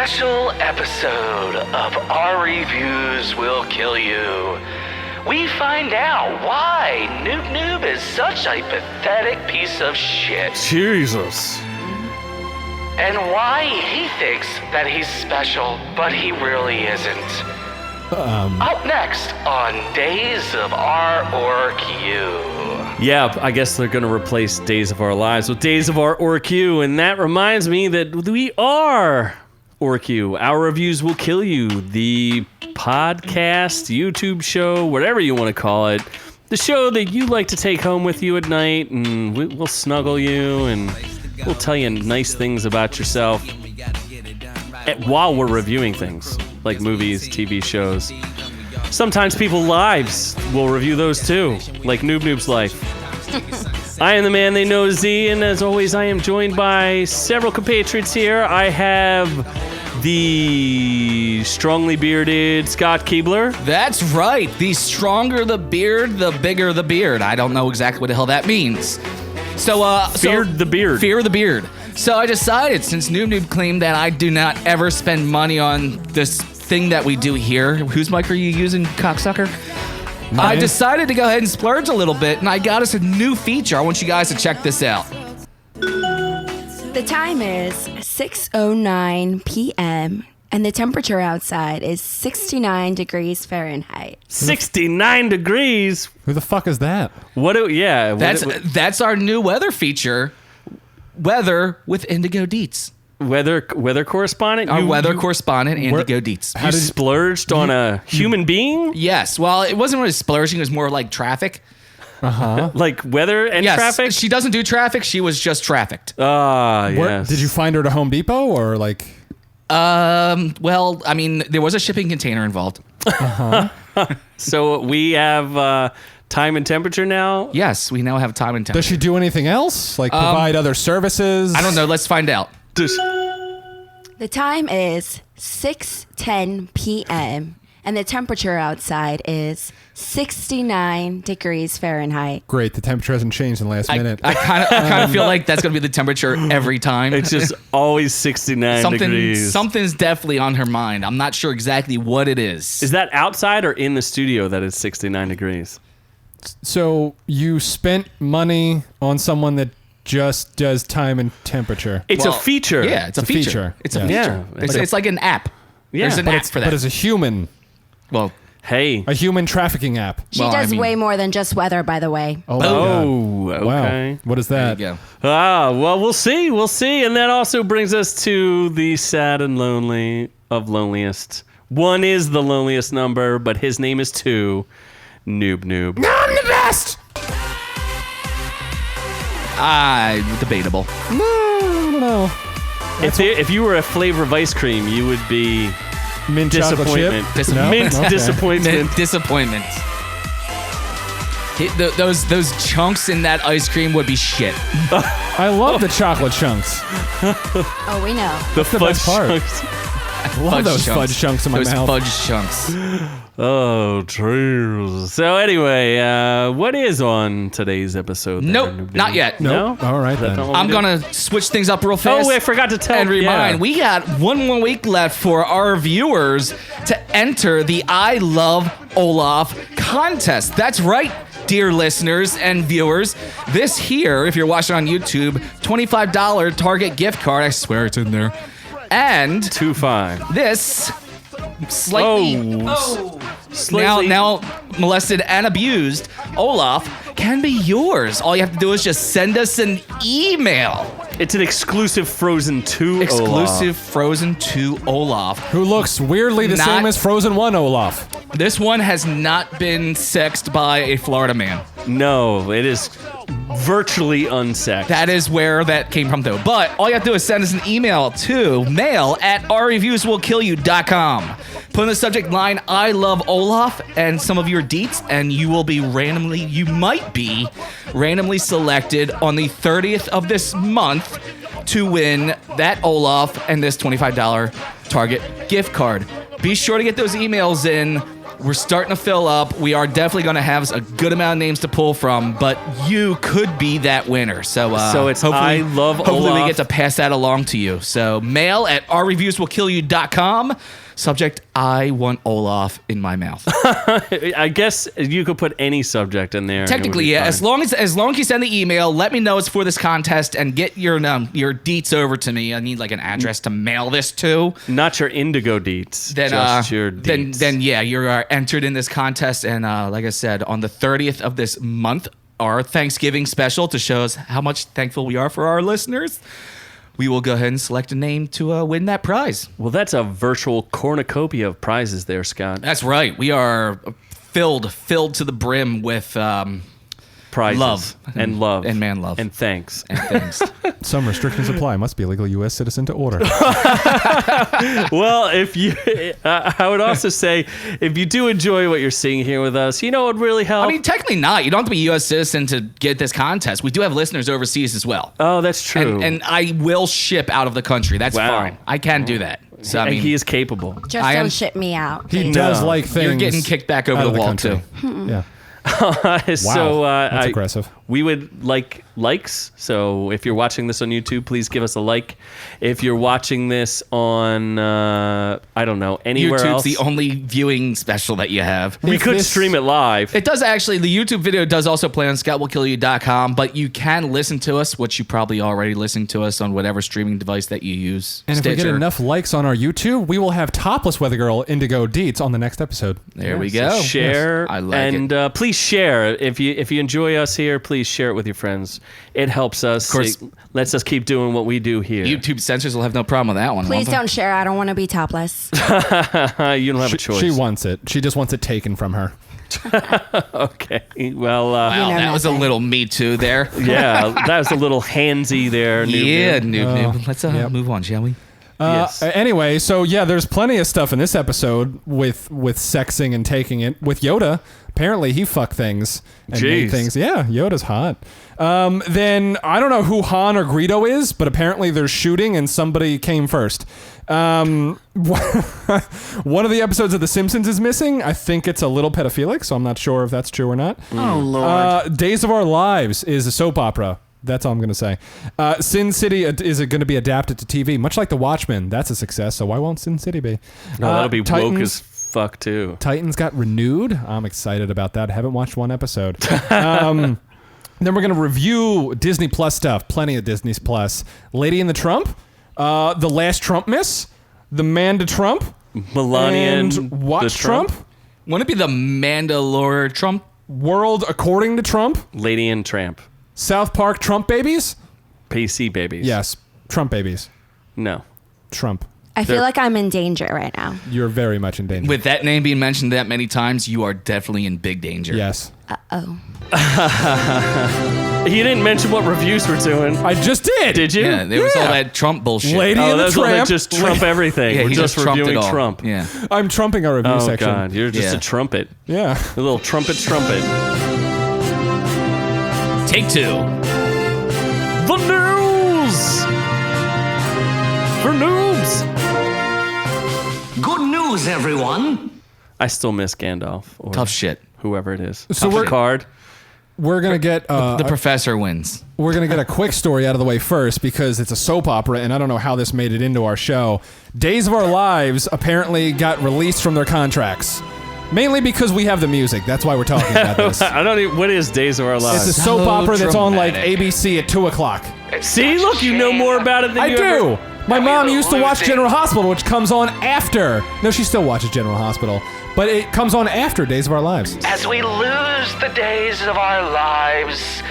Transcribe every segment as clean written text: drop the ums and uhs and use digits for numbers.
special episode of Our Reviews Will Kill You, we find out why Noob-Noob is such a pathetic piece of shit. Jesus. And why he thinks that he's special, but he really isn't. Up next on Days of Our OrkU. Yeah, I guess they're going to replace Days of Our Lives with Days of Our OrkU, and that reminds me that we are OrkU. Our Reviews Will Kill You, the podcast, YouTube show, whatever you want to call it. The show that you like to take home with you at night, and we'll snuggle you, and we'll tell you nice things about yourself while we're reviewing things, like movies, TV shows. Sometimes people's lives, we'll review those too, like Noob-Noob's life. I am the man they know, Z, and as always, I am joined by several compatriots here. I have the strongly bearded Scott Keebler. That's right. The stronger the beard, the bigger the beard. I don't know exactly what the hell that means. Fear the beard. So I decided, since Noob-Noob claimed that I do not ever spend money on this thing that we do here. Whose mic are you using, cocksucker? Mine. I decided to go ahead and splurge a little bit, and I got us a new feature. I want you guys to check this out. The time is 6:09 p.m. and the temperature outside is 69 degrees Fahrenheit. 69 degrees? Who the fuck is that? That's our new weather feature. Weather with Indigo Deets. Weather correspondent? Our weather correspondent, Indigo Deets. You splurged on a human being? Yes. Well, it wasn't really splurging. It was more like traffic. Uh-huh. Like weather and traffic? She doesn't do traffic. She was just trafficked. Yes. Did you find her at a Home Depot or like... Well, I mean, there was a shipping container involved. Uh-huh. So we have time and temperature now? Yes, we now have time and temperature. Does she do anything else? Like provide other services? I don't know. Let's find out. The time is 6:10 p.m. and the temperature outside is 69 degrees Fahrenheit. Great. The temperature hasn't changed in the last minute. I kind of feel like that's going to be the temperature every time. It's just always 69 degrees. Something's definitely on her mind. I'm not sure exactly what it is. Is that outside or in the studio that it's 69 degrees? So you spent money on someone that just does time and temperature. It's a feature. Yeah, it's a feature. It's a feature. Yeah. It's like an app. Yeah. There's an app for that. But as a human. Well, hey. A human trafficking app. She does way more than just weather, by the way. Oh, okay. Wow. What is that? there you go. Well, we'll see. We'll see. And that also brings us to the sad and lonely of loneliest. One is the loneliest number, but his name is 2. Noob-Noob. No, I'm the best! Debatable. No, I don't know. If you were a flavor of ice cream, you would be mint chocolate chip. Mint disappointment. Mint disappointment. Those chunks in that ice cream would be shit. I love the chocolate chunks. Oh, we know. The the fudge best part. chunks. I love those fudge chunks in my mouth. Those fudge chunks. Oh, true. So anyway, what is on today's episode? Nope, not yet. No? All right, then. I'm going to switch things up real fast. Oh, I forgot to tell and remind, yeah. we got one more week left for our viewers to enter the I Love Olaf contest. That's right, dear listeners and viewers. This here, if you're watching on YouTube, $25 Target gift card. I swear it's in there. And 2-5. this slightly now molested and abused Olaf can be yours. All you have to do is just send us an email. It's an exclusive Frozen 2 Exclusive Frozen 2 Olaf. Who looks weirdly the same as Frozen 1 Olaf. This one has not been sexed by a Florida man. No, it is virtually unsexed. That is where that came from, though. But all you have to do is send us an email to mail@ourreviewswillkillyou.com. Put in the subject line, I love Olaf, and some of your deets, and you might be randomly selected on the 30th of this month to win that Olaf and this $25 Target gift card. Be sure to get those emails in We're starting to fill up. We are definitely going to have a good amount of names to pull from, but you could be that winner. So it's hopefully we get to pass that along to you. So mail at ourreviewswillkillyou.com. Subject, I want Olaf in my mouth. I guess you could put any subject in there. Technically, yeah. As long as you send the email, let me know it's for this contest and get your deets over to me. I need like an address to mail this to. Not your indigo deets. Just your deets. Then yeah, you're entered in this contest. And like I said, on the 30th of this month, our Thanksgiving special to show us how much thankful we are for our listeners, we will go ahead and select a name to win that prize. Well, that's a virtual cornucopia of prizes there, Scott. That's right. We are filled to the brim with prizes. Love. And man love. And thanks. Some restrictions apply. Must be a legal U.S. citizen to order. Well, if you, I would also say, if you do enjoy what you're seeing here with us, it would really help. I mean, technically not. You don't have to be a U.S. citizen to get this contest. We do have listeners overseas as well. Oh, that's true. And I will ship out of the country. That's fine. I can do that. So, I mean, he is capable. Just don't ship me out. He does like things. You're getting kicked back over the wall, too. Yeah. So that's aggressive. We would like likes. So if you're watching this on YouTube, please give us a like. If you're watching this on I don't know, anywhere YouTube's else, the only viewing special that you have. We could stream it live. It does actually. The YouTube video does also play on SWKY.com, but you can listen to us, which you probably already listen to us on whatever streaming device that you use. And Stitcher. if we get enough likes on our YouTube, we will have topless Weather Girl Indigo Deets on the next episode. There we go. So share, I like it. Please share. If you enjoy us here, please share it with your friends. It helps us. Of course. It lets us keep doing what we do here. YouTube censors will have no problem with that one. Please don't share. I don't want to be topless. You don't have a choice. She wants it. She just wants it taken from her. Okay. Well, wow, that was a little Me Too there. Yeah, that was a little handsy there. Noob-Noob. Let's move on, shall we? Yes. Anyway, so yeah, there's plenty of stuff in this episode with sexing and taking it. With Yoda, apparently he fucked things and made things. Yeah, Yoda's hot. Then I don't know who Han or Greedo is, but apparently they're shooting and somebody came first. One of the episodes of The Simpsons is missing. I think it's a little pedophilic, so I'm not sure if that's true or not. Oh, Lord. Days of Our Lives is a soap opera. That's all I'm going to say. Sin City is going to be adapted to TV, much like The Watchmen. That's a success, so why won't Sin City be? No, that'll be woke as fuck, too. Titans got renewed. I'm excited about that. I haven't watched one episode. Then we're going to review Disney Plus stuff. Plenty of Disney Plus. Lady and the Trump, The Last Trump Miss, The Manda Trump, Melania and Watch Trump. Wouldn't it be The Mandalorian Trump? World According to Trump. Lady and Tramp. South Park Trump Babies? PC babies. Yes. Trump babies. No. Trump. I feel like I'm in danger right now. You're very much in danger. With that name being mentioned that many times, you are definitely in big danger. Yes. Uh-oh. You didn't mention what reviews we're doing. I just did. Did you? Yeah, there was all that Trump bullshit. Lady and the that's all that Tramp. just Trump everything. Yeah, we're he just trumped it reviewing all. Trump. Yeah. I'm trumping our review Oh, section. God. You're just Yeah. a trumpet. Yeah. A little trumpet. Take two. The news! For noobs! Good news, everyone. I still miss Gandalf. Or Tough shit. whoever it is. So Tough card. We're gonna get The professor wins. we're gonna get a quick story out of the way first because it's a soap opera and I don't know how this made it into our show. Days of Our Lives apparently got released from their contracts. Mainly because we have the music. That's why we're talking about this. I don't even. What is Days of Our Lives? It's a soap opera that's on like dramatic. ABC at 2 o'clock. See, look, you know more about it than I you do. ever- My mom used to watch losing. General Hospital, which comes on after. No, she still watches General Hospital, but it comes on after Days of Our Lives. As we lose the days of our lives,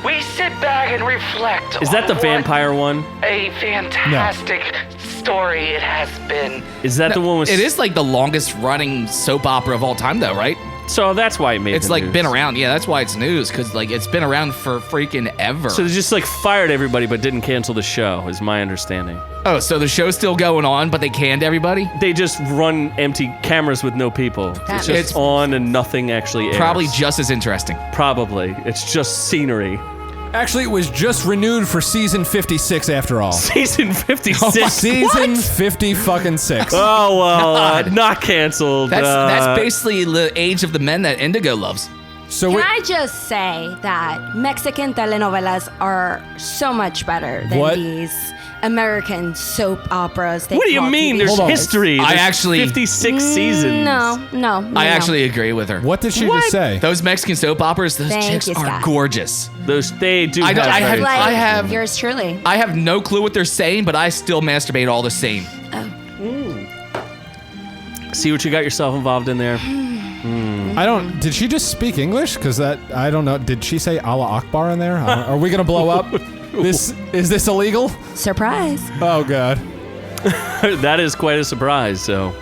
we sit back and reflect. Is that on the what vampire one? A fantastic story it has been. Is that the one with? It is like the longest running soap opera of all time, though, right? So that's why it made. It's the like news. been around. Yeah, that's why it's news, because like it's been around for freaking ever. So they just like fired everybody, but didn't cancel the show. Is my understanding. Oh, so the show's still going on, but they canned everybody? They just run empty cameras with no people. It's just It's on and nothing actually airs. Probably just as interesting. Probably. It's just scenery. Actually, it was just renewed for season 56 after all. Season 56. Season 50 fucking 6. Oh, well, not canceled. That's basically the age of the men that Indigo loves. So Can I just say that Mexican telenovelas are so much better than What? these American soap operas? What do you mean? There's history. I There's actually- 56 seasons. No. I actually agree with her. what did she just say? Those Mexican soap operas, those Thank chicks you, are Scott. gorgeous. They do. I have have- Yours truly. I have no clue what they're saying, but I still masturbate all the same. See what you got yourself involved in there. Did she just speak English? Because I don't know. Did she say Allah Akbar in there? Are we going to blow up? Is this illegal? Surprise. Oh, God. That is quite a surprise. So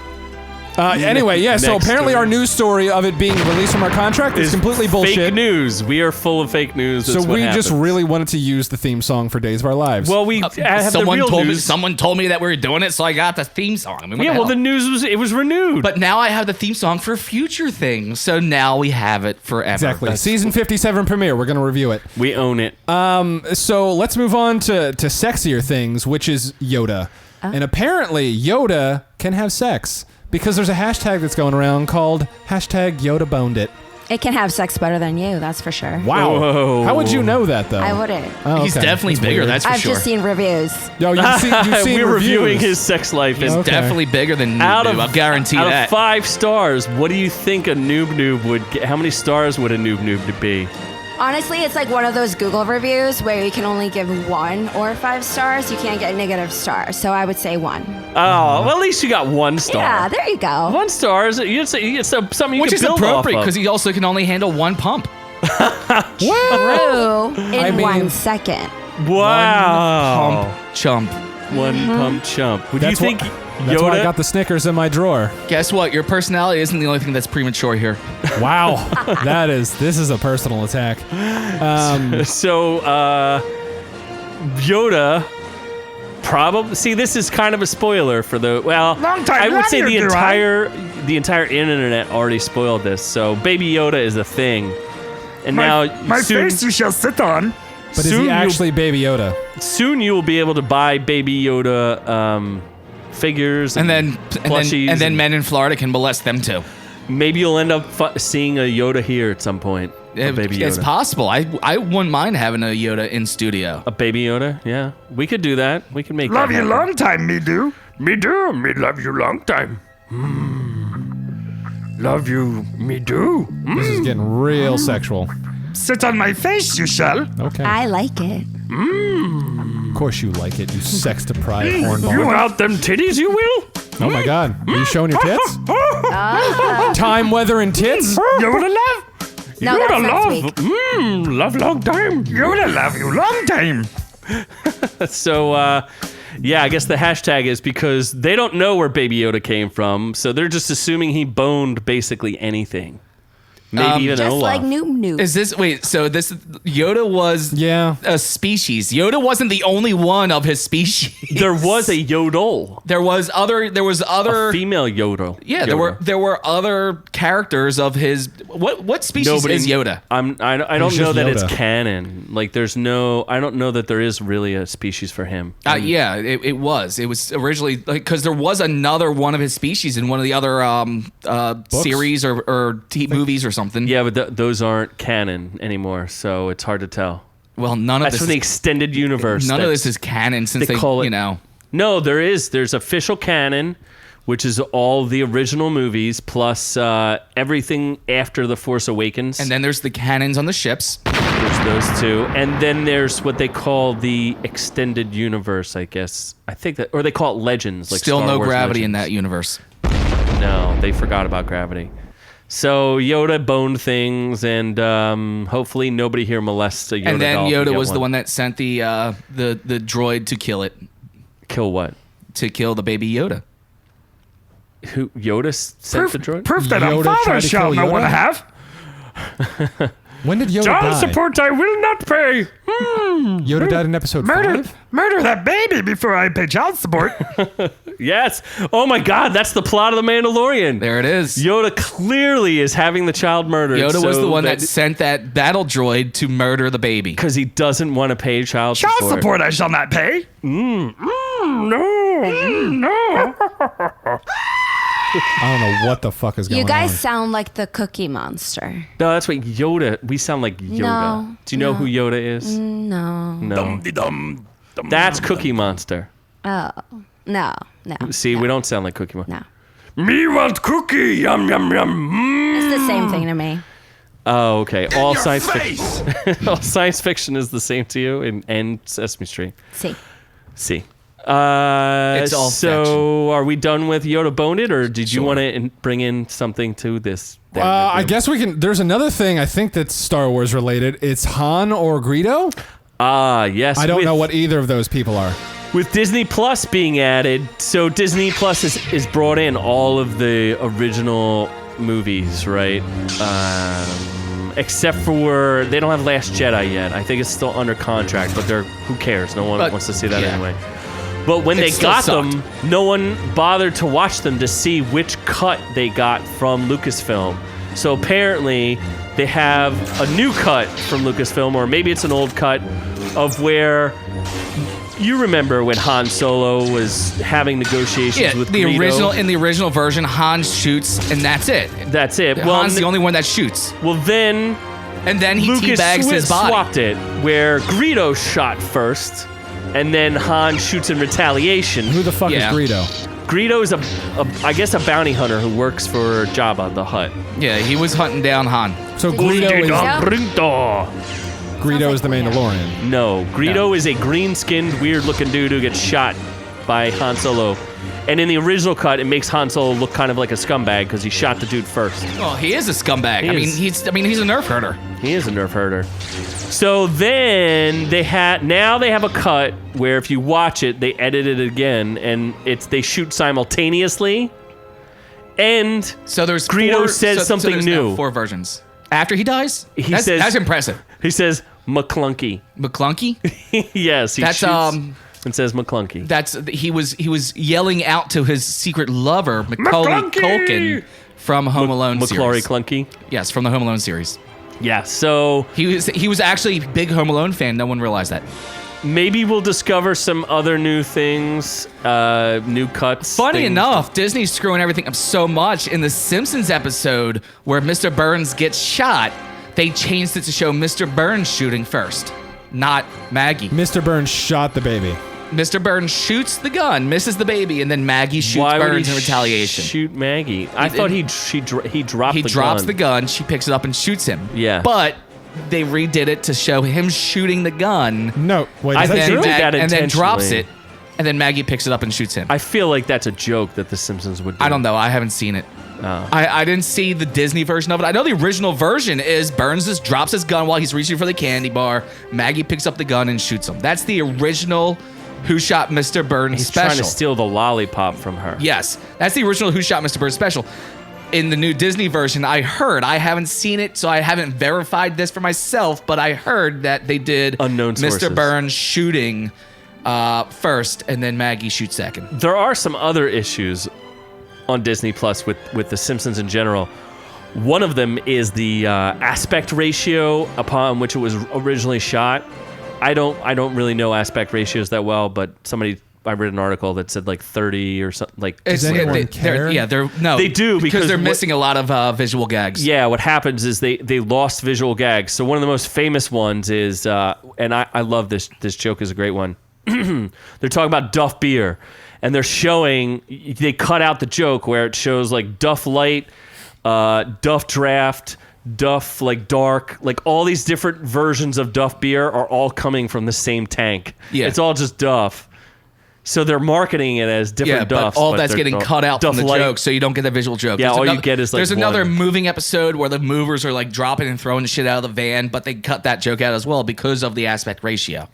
Anyway, yeah, so Next apparently story. our news story of it being released from our contract is completely bullshit. Fake news. We are full of fake news. That's So what we just happens. really wanted to use the theme song for Days of Our Lives. Well, we have someone the real told me. news. Someone told me that we were doing it, so I got the theme song. I mean, what Yeah, the well, hell? the news was renewed. But now I have the theme song for future things, so now we have it forever. exactly. That's- Season 57 premiere. We're going to review it. we own it. So let's move on to sexier things, which is Yoda. And apparently Yoda can have sex because there's a hashtag that's going around called hashtag Yoda boned it. It can have sex better than you, that's for sure. Wow. Whoa. How would you know that, though? I wouldn't. Oh, He's okay. definitely bigger. weird. That's for I've sure. just seen reviews. Yo, you've seen We're reviewing reviews. his sex life. He's And Okay. definitely bigger than out Noob-Noob. of I'll guarantee out that. of 5 stars, what do you think a Noob-Noob would get? How many stars would a Noob-Noob be? Honestly, it's like one of those Google reviews where you can only give 1 or 5 stars. You can't get negative stars. So I would say 1. Oh, well, at least you got 1 star. Yeah, there you go. 1 star is something you Which can is build appropriate off because of. he also can only handle 1 pump. True. In I mean- 1 second. Wow. Pump chump. One pump chump. Would you That's think That's why I Yoda? got the Snickers in my drawer. Guess what? Your personality isn't the only thing that's premature here. Wow. This is a personal attack. So, Yoda probably. See, this is kind of a spoiler for the. Well, I would say the entire internet already spoiled this. So, Baby Yoda is a thing, and now soon, you shall sit on. But is soon he you'll- actually Baby Yoda? soon you will be able to buy Baby Yoda figures And then plushies men in Florida can molest them too. maybe you'll end up seeing a Yoda here at some point. A Baby Yoda. It's possible. I wouldn't mind having a Yoda in studio. A Baby Yoda, yeah. We could do that. We can make Love that you happen. long time, me do. Me do. Me love you long time. Love you, me do. This is getting real sexual. Sit on my face, you shall. Okay. I like it. Of course you like it, you sex-deprived You hornball. out them titties, you will. Oh my God. Are you showing your tits? Time, weather, and tits? Yoda love. No, Yoda that's next love. week. Love long time. Yoda love you long time. So, yeah, I guess the hashtag is because they don't know where Baby Yoda came from, so they're just assuming he boned basically anything. Maybe even Just Olaf. like Noob-Noob. Is this so this Yoda was Yeah. a species. Yoda wasn't the only one of his species. There was a Yodel, there was other a female Yodel. yeah, Yoda. there were other characters of his what species is Yoda? I don't He's know just that it's Yoda. canon. Like, there's no. I don't know that there is really a species for him. Yeah, it was. It was originally because there was another one of his species in one of the other series or movies or something. Yeah, but those aren't canon anymore, so it's hard to tell. Well, none of That's this. from the extended universe. None of That's- this is canon since they call it- you know. No, there's official canon, which is all the original movies plus everything after The Force Awakens. And then there's the cannons on the ships. There's those two, and then there's what they call the extended universe, I guess. I think that, or they call it Legends. Like Still Star no Wars gravity in Legends. that universe. No, they forgot about gravity. So Yoda boned things, and hopefully nobody here molests a Yoda And then doll if you Yoda get was the one that sent the droid to kill it, Kill what? to kill the baby Yoda. Who? Yoda sent the droid? Proof that Yoda a tried father to shall kill know Yoda? what to have. When did Yoda Child die? support I will not pay. Yoda died in episode 5? Murder that baby before I pay child support. Yes. Oh my God, that's the plot of the Mandalorian. There it is. Yoda clearly is having the child murdered. Yoda was the one that sent that battle droid to murder the baby. Because he doesn't want to pay child Child support. support I shall not pay. No. I don't know what the fuck is going on. You guys sound like the Cookie Monster. No, that's what Yoda. We sound like Yoda. No, Do you know who Yoda is? No. No. That's Cookie Monster. Oh, no. See, we don't sound like Cookie Monster. No. Me want cookie. Yum, yum, yum. It's the same thing to me. Oh, okay. All science fiction. All science fiction is the same to you, and Sesame Street. See. It's all so fiction. are we done with Yoda Boned It, or did you want to bring in something to this? I guess we can. There's another thing I think that's Star Wars related. It's Han or Greedo. Yes. I don't know what either of those people are. With Disney Plus being added, so Disney Plus is brought in all of the original movies, right? Except for they don't have Last Jedi yet. I think it's still under contract, but who cares? No one wants to see that anyway. But when they got them, no one bothered to watch them to see which cut they got from Lucasfilm. So apparently they have a new cut from Lucasfilm, or maybe it's an old cut of where you remember when Han Solo was having negotiations with Greedo. In the original version, Han shoots and that's it. That's it. Han's the only one that shoots. Well, then And then he Lucas teabags his body. swapped it, where Greedo shot first, and then Han shoots in retaliation. Who the fuck is Yeah. Greedo? Greedo is I guess a bounty hunter who works for Jabba the Hutt. Yeah, he was hunting down Han. So Greedo is the Sounds like Mandalorian. No, Greedo is a green-skinned, weird-looking dude who gets shot by Han Solo. And in the original cut, it makes Han Solo look kind of like a scumbag because he shot the dude first. Well, he is a scumbag. He's a nerf herder. He is a nerf herder. So then they have a cut where if you watch it, they edit it again, and they shoot simultaneously. And So there's Greedo says something there's new. now 4 versions. After he dies, that's says- impressive. He says McClunky. McClunky. Yes, he That's shoots and says McClunky. He was yelling out to his secret lover, Macaulay McClunky! Culkin, from Home Alone Maclaurie series. Clunky. Yes, from the Home Alone series. Yeah, so He was actually a big Home Alone fan. No one realized that. maybe we'll discover some other new things, new cuts. Funny things. enough, Disney's screwing everything up so much. In the Simpsons episode where Mr. Burns gets shot, they changed it to show Mr. Burns shooting first, not Maggie. Mr. Burns shot the baby. Mr. Burns shoots the gun, misses the baby, and then Maggie shoots Why would Burns he in retaliation. shoot Maggie? I thought he dropped He the drops gun. the gun, she picks it up and shoots him. Yeah. But they redid it to show him shooting the gun. No, wait, I is think that they true? did that and then drops intentionally. it. And then Maggie picks it up and shoots him. I feel like that's a joke that The Simpsons would do. I don't know. I haven't seen it. Oh. I didn't see the Disney version of it. I know the original version is Burns just drops his gun while he's reaching for the candy bar. Maggie picks up the gun and shoots him. That's the original Who Shot Mr. Burns He's special. trying to steal the lollipop from her. Yes, that's the original Who Shot Mr. Burns special. In the new Disney version, I haven't seen it, so I haven't verified this for myself, but I heard that they did Unknown sources. Mr. Burns shooting first, and then Maggie shoots second. There are some other issues on Disney Plus with The Simpsons in general. One of them is the aspect ratio upon which it was originally shot. I don't really know aspect ratios that well, but I read an article that said like 30 or something. Like Does anyone care? They do, because they're what- missing a lot of visual gags. Yeah, what happens is they lost visual gags. So one of the most famous ones is, and I love this joke is a great one. They're talking about Duff beer, and they cut out the joke where it shows like Duff Light, Duff Draft, Duff like Dark, like all these different versions of Duff beer are all coming from the same tank. Yeah. It's all just Duff. So they're marketing it as different Duffs. but all that's they're getting cut out Duff from the Light. joke, so you don't get the visual joke. Yeah, There's all you another- get is, like, there's another one. moving episode where the movers are like dropping and throwing shit out of the van, but they cut that joke out as well because of the aspect ratio.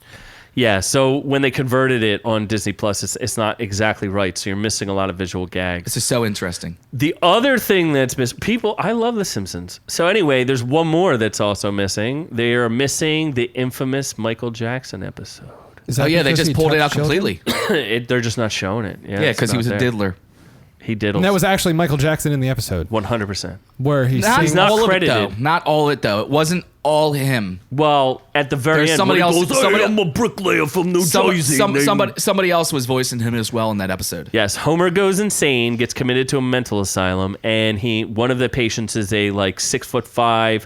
Yeah, so when they converted it on Disney Plus, it's not exactly right. So you're missing a lot of visual gags. This is so interesting. The other thing that's missing, I love The Simpsons. So anyway, there's one more that's also missing. They are missing the infamous Michael Jackson episode. Oh yeah, they just pulled it out completely. They're just not showing it. Yeah, because he was a diddler. He diddles. And that was actually Michael Jackson in the episode. 100%. Where he's He's not credited. Not all of it though. It wasn't all him. Well, at the very end, somebody else. I'm a bricklayer from New Jersey. Somebody else was voicing him as well in that episode. Yes, Homer goes insane, gets committed to a mental asylum, and one of the patients is a 6'5",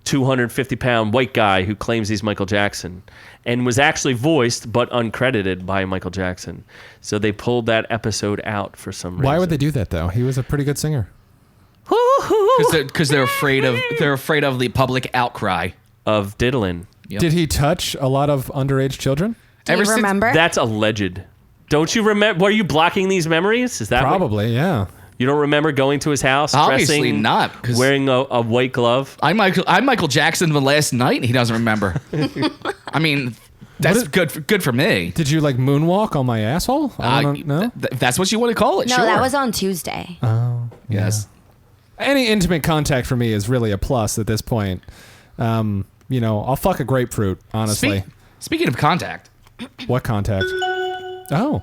250-pound white guy who claims he's Michael Jackson, and was actually voiced but uncredited by Michael Jackson. So they pulled that episode out for some reason. Why would they do that though? He was a pretty good singer. Because they're afraid of the public outcry of diddling. Yep. Did he touch a lot of underage children? Do you remember? That's alleged. Don't you remember? Are you blocking these memories? Is that probably? Yeah. You don't remember going to his house? Obviously dressing, not. Wearing a white glove. I'm Michael Jackson the last night, and he doesn't remember. I mean, that's good for me. Did you moonwalk on my asshole? No. That's what you want to call it. No, sure. that was on Tuesday. Oh, yes. Any intimate contact for me is really a plus at this point. I'll fuck a grapefruit, honestly. Speaking of contact. What contact? Oh.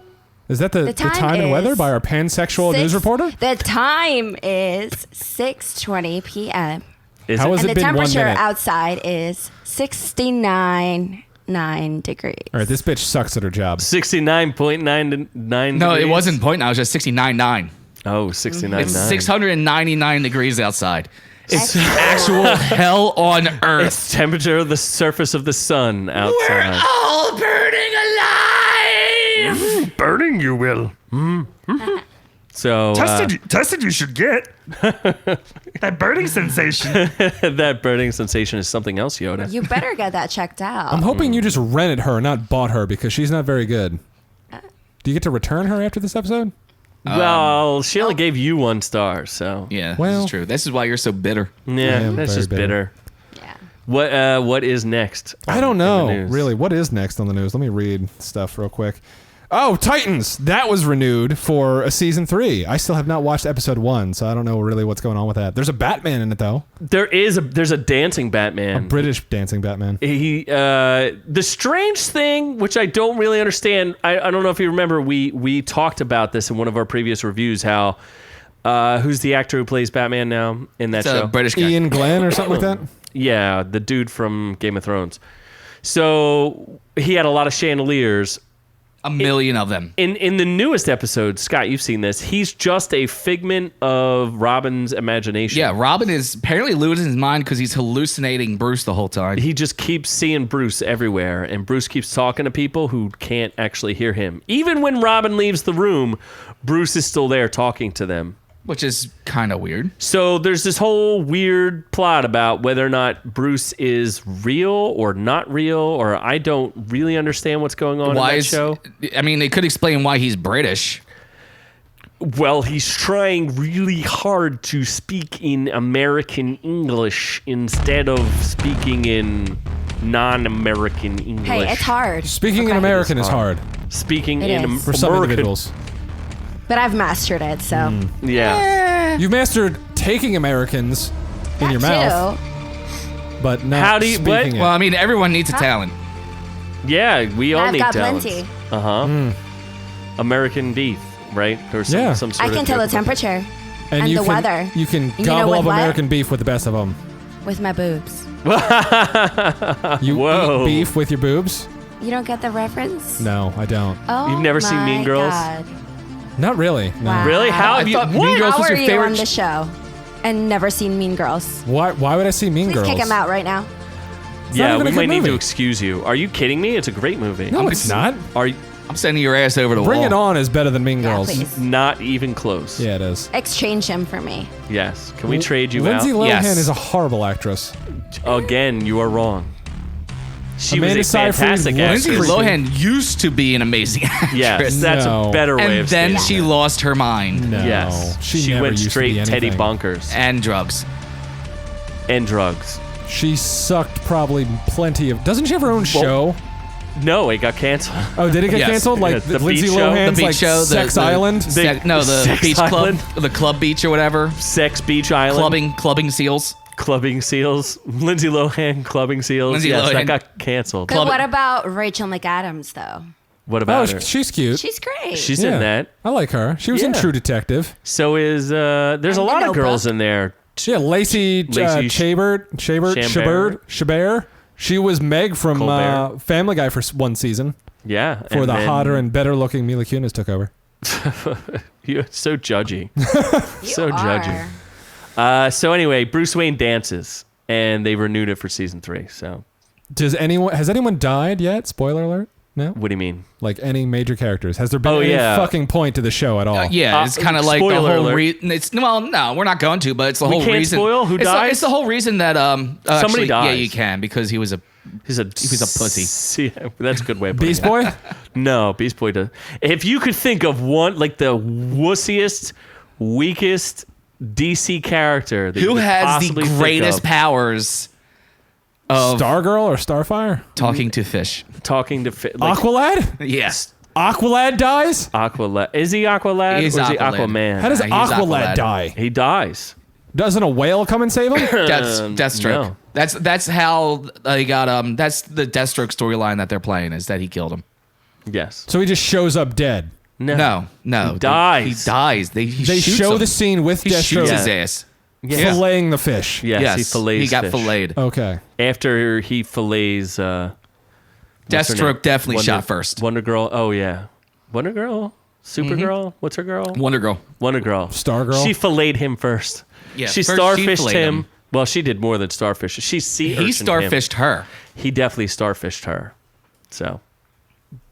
Is that the time and weather by our pansexual news reporter? The time is 6:20 p.m. How has it been 1 minute? And the temperature outside is 69.9 degrees. All right, this bitch sucks at her job. 69.99 No, it wasn't 0.9. It was just 69.9. Oh, 69.9. It's 699 degrees outside. It's actual hell on earth. It's temperature of the surface of the sun outside. We're all burning alive. Burning, you will. So Tested you should get. That burning sensation. that burning sensation is something else, Yoda. You better get that checked out. I'm hoping you just rented her, not bought her, because she's not very good. Do you get to return her after this episode? Well, she only gave you 1 star, so Yeah, well, this is true. This is why you're so bitter. yeah, that's just bitter. Yeah. What is next? I don't know, really. What is next on the news? Let me read stuff real quick. Oh, Titans! That was renewed for a season 3. I still have not watched episode 1, so I don't know really what's going on with that. There's a Batman in it, though. There's a dancing Batman. A British dancing Batman. The strange thing, which I don't really understand, I don't know if you remember, we talked about this in one of our previous reviews, how who's the actor who plays Batman now in that show? A British guy. Ian Glenn or something like that? Yeah, the dude from Game of Thrones. So he had a lot of chandeliers. A million of them. In the newest episode, Scott, you've seen this. He's just a figment of Robin's imagination. Yeah, Robin is apparently losing his mind because he's hallucinating Bruce the whole time. He just keeps seeing Bruce everywhere, and Bruce keeps talking to people who can't actually hear him. Even when Robin leaves the room, Bruce is still there talking to them. Which is kind of weird. So there's this whole weird plot about whether or not Bruce is real or not real, or I don't really understand what's going on in that show. I mean, they could explain why he's British. Well, he's trying really hard to speak in American English instead of speaking in non-American English. Hey, it's hard. Speaking in American is hard. Speaking It in is. For some American. individuals. But I've mastered it, so. Yeah. You've mastered taking Americans in your mouth, but not How do you- speaking it. Well, I mean, everyone needs a talent. Yeah, we all I've need got talents. plenty. American beef, right? Or some, Yeah. some sort I of can tell the joke. temperature and you the can, weather You can you know gobble with up what? American beef with the best of them. with my boobs. You Whoa. eat beef with your boobs? You don't get the reference? No, I don't. Oh, You've never seen Mean my Girls? God. Not really. No. Wow. Really? How have you? thought What? Mean Girls How was are your you favorite on the show and never seen Mean Girls? Why would I see Mean Please Girls? kick him out right now. Yeah, even we a might good need to movie. excuse you. Are you kidding me? It's a great movie. No, it's not. Are you I'm sending your ass over the Bring wall. It On is better than Mean Yeah, Girls. please. not even close? Yeah, it is. Exchange him for me. Yes. Can we trade you Lindsay out? Lohan Yes. is a horrible actress. Again, you are wrong. She Amanda was a Seyfried fantastic was Lindsay actress. Lohan used to be an amazing actress. Yes, that's No. a better way And of then stating she it. lost her mind. No. Yes, She never went used to straight be Teddy anything. bonkers And drugs. and drugs. She sucked probably plenty of. Doesn't she have her own show? No, it got canceled. Oh, did it get Yes. canceled? Like Yeah, the Lindsay beach show. Lohan's The beach like show, Sex Island? The the Sex beach Island? club, the club beach or whatever. Sex Beach Island. Clubbing seals. Clubbing seals. Lindsay Lohan clubbing seals. Lindsay Yes, Lohan. that got canceled. But what about Rachel McAdams, though? What Oh, about her? she's cute. She's great. She's in that. I like her. She was in Yeah. True Detective. So is there's a And lot the of girls Notebook. in there. Yeah, Lacey Chambert. Chabert. She was Meg from Colbert. Family Guy for one season. Yeah. Before the hotter and better looking Mila Kunis took over. You're so judgy. You so judgy. are. So anyway, Bruce Wayne dances, and they renewed it for season 3. So Has anyone died yet? Spoiler alert. No. what do you mean? Like any major characters? Has there been Oh, any yeah. fucking point to the show at all? Yeah, it's kind of like the spoiler whole alert. reason. No, we're not going to, but it's the whole can't reason. spoil who dies? It's the whole reason that Somebody actually, dies. Yeah, you can because he was a He's a pussy. Yeah, that's a good way of putting Beast it. Boy? No, Beast Boy does. If you could think of one, like the wussiest, weakest DC character that you who could has the possibly think greatest of, powers of Stargirl or Starfire? talking to fish. talking to Aqualad? Yes. Aqualad dies? Aqualad. Is he Aqualad He's or is he Aqualad. Aquaman? How does He's Aqualad Aqualad. die? He dies. Doesn't a whale come and save him? That's Deathstroke. no. That's how they got that's the Deathstroke storyline that they're playing is that he killed him. Yes. So he just shows up dead. No. He dies. He dies. They They shoots show him. the scene with He shoots Deathstroke his ass. Yeah. filleting the fish. Yes, he fillets he got fish. filleted. Okay. After he fillets what's her Deathstroke name? definitely shot first. Wonder Girl. Oh yeah. Wonder Girl? Supergirl? What's her girl? Wonder Girl. Wonder Girl. Stargirl? She filleted him first. Yeah, She first she starfished filleted him. him. Well, she did more than starfish. She sea He urchined starfished him. her. He definitely starfished her. So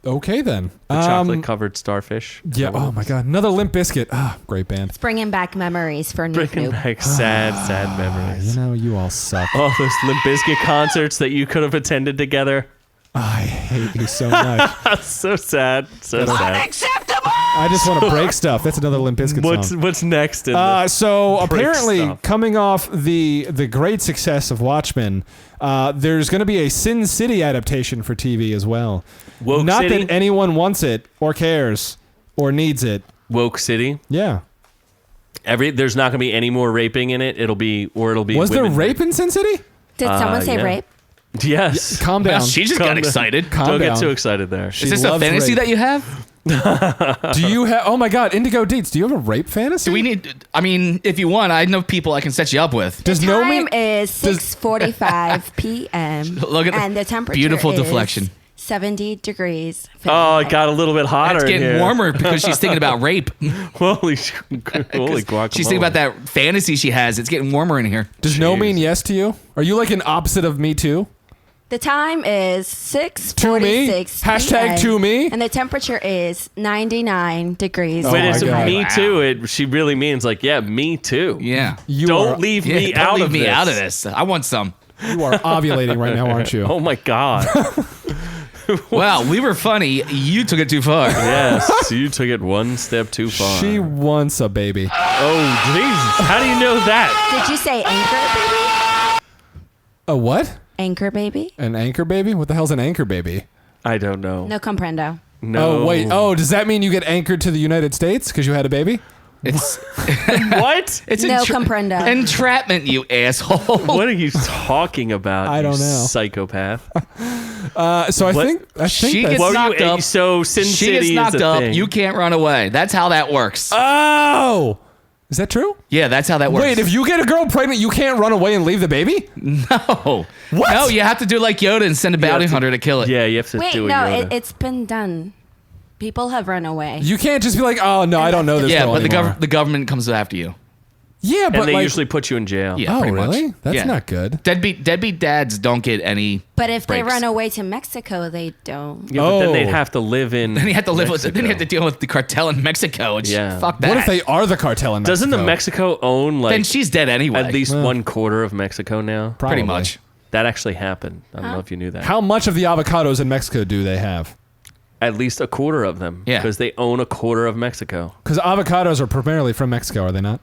Okay then. the chocolate covered starfish. Yeah. Oh my God. Another Limp Bizkit. Ah, great band. It's bringing back memories for Bringing Noob-Noob. back sad memories. You know, you all suck. All those Limp Bizkit concerts that you could have attended together. I hate you so much. So sad. So sad. I just want to break stuff. That's another Limp Bizkit song. What's next in the So break apparently, stuff? coming off the great success of Watchmen, there's going to be a Sin City adaptation for TV as well. Woke Not City? that anyone wants it or cares or needs it. Woke City? Yeah. There's not gonna be any more raping in it. It'll be Was there women rape in Sin City? Did someone say yeah. rape? Yes. Calm down. Well, she just Calm got down. excited. Calm Don't down. get too excited there. She Is this a loves fantasy rape. that you have? Do you have? Oh my God, Indigo Deets. Do you have a rape fantasy? Do we need? I mean, if you want, I know people I can set you up with. Does The no time mean? is 6:45 p.m. Look at and the temperature beautiful is deflection. 70 degrees. Oh, it Fahrenheit. got a little bit hotter. It's in getting here. warmer because she's thinking about rape. Holy guacamole. She's thinking about that fantasy she has. It's getting warmer in here. Does no Jeez. mean yes to you? Are you like an opposite of me too? The time is 6:46 Hashtag p.m. to me. And the temperature is 99 degrees. Oh But my it's God. me Wow. too. She really means like, yeah, me too. Yeah. You Don't are, leave Yeah, me don't out leave of me this. out of this. I want some. You are ovulating right now, aren't you? Oh my God. Wow, we were funny. You took it too far. Yes, you took it one step too far. She wants a baby. Oh Jesus! How do you know that? Did you say anchor A what? baby? Anchor baby? An anchor baby? What the hell's an anchor baby? I don't know. No comprendo. No. Oh wait. Oh, does that mean you get anchored to the United States because you had a baby? It's What? it's No comprendo. entrapment, you asshole. What are you talking about? I don't you know. Psychopath. So I What? think She that's, gets What were knocked you? up. So Sin She City gets knocked is a up. thing. You can't run away. That's how that works. Oh, is that true? Yeah, that's how that works. Wait, if you get a girl pregnant, you can't run away and leave the baby? no, What? No, you have to do like Yoda and send a bounty hunter to kill it. Yeah, you have to Wait, do it. no, Yoda. it's been done. People have run away. You can't just be like, oh no, I don't know this Yeah, girl but anymore. the government comes after you. Yeah, but and they like, usually put you in jail. Yeah, oh pretty much. really? That's Yeah. not good. Deadbeat dads don't get any. But if they breaks. run away to Mexico, they don't. Yeah, but then Oh. they'd have to live in. Then you have to live with. Mexico. Then you have to deal with the cartel in Mexico. And Yeah. fuck that. What if they are the cartel in Mexico? Doesn't the Mexico own like Then she's dead anyway. at least 1/4 of Mexico now? Probably. pretty much. That actually happened. I don't know if you knew that. How much of the avocados in Mexico do they have? At least 1/4 of them. Yeah. Because they own 1/4 of Mexico. Because avocados are primarily from Mexico, are they not?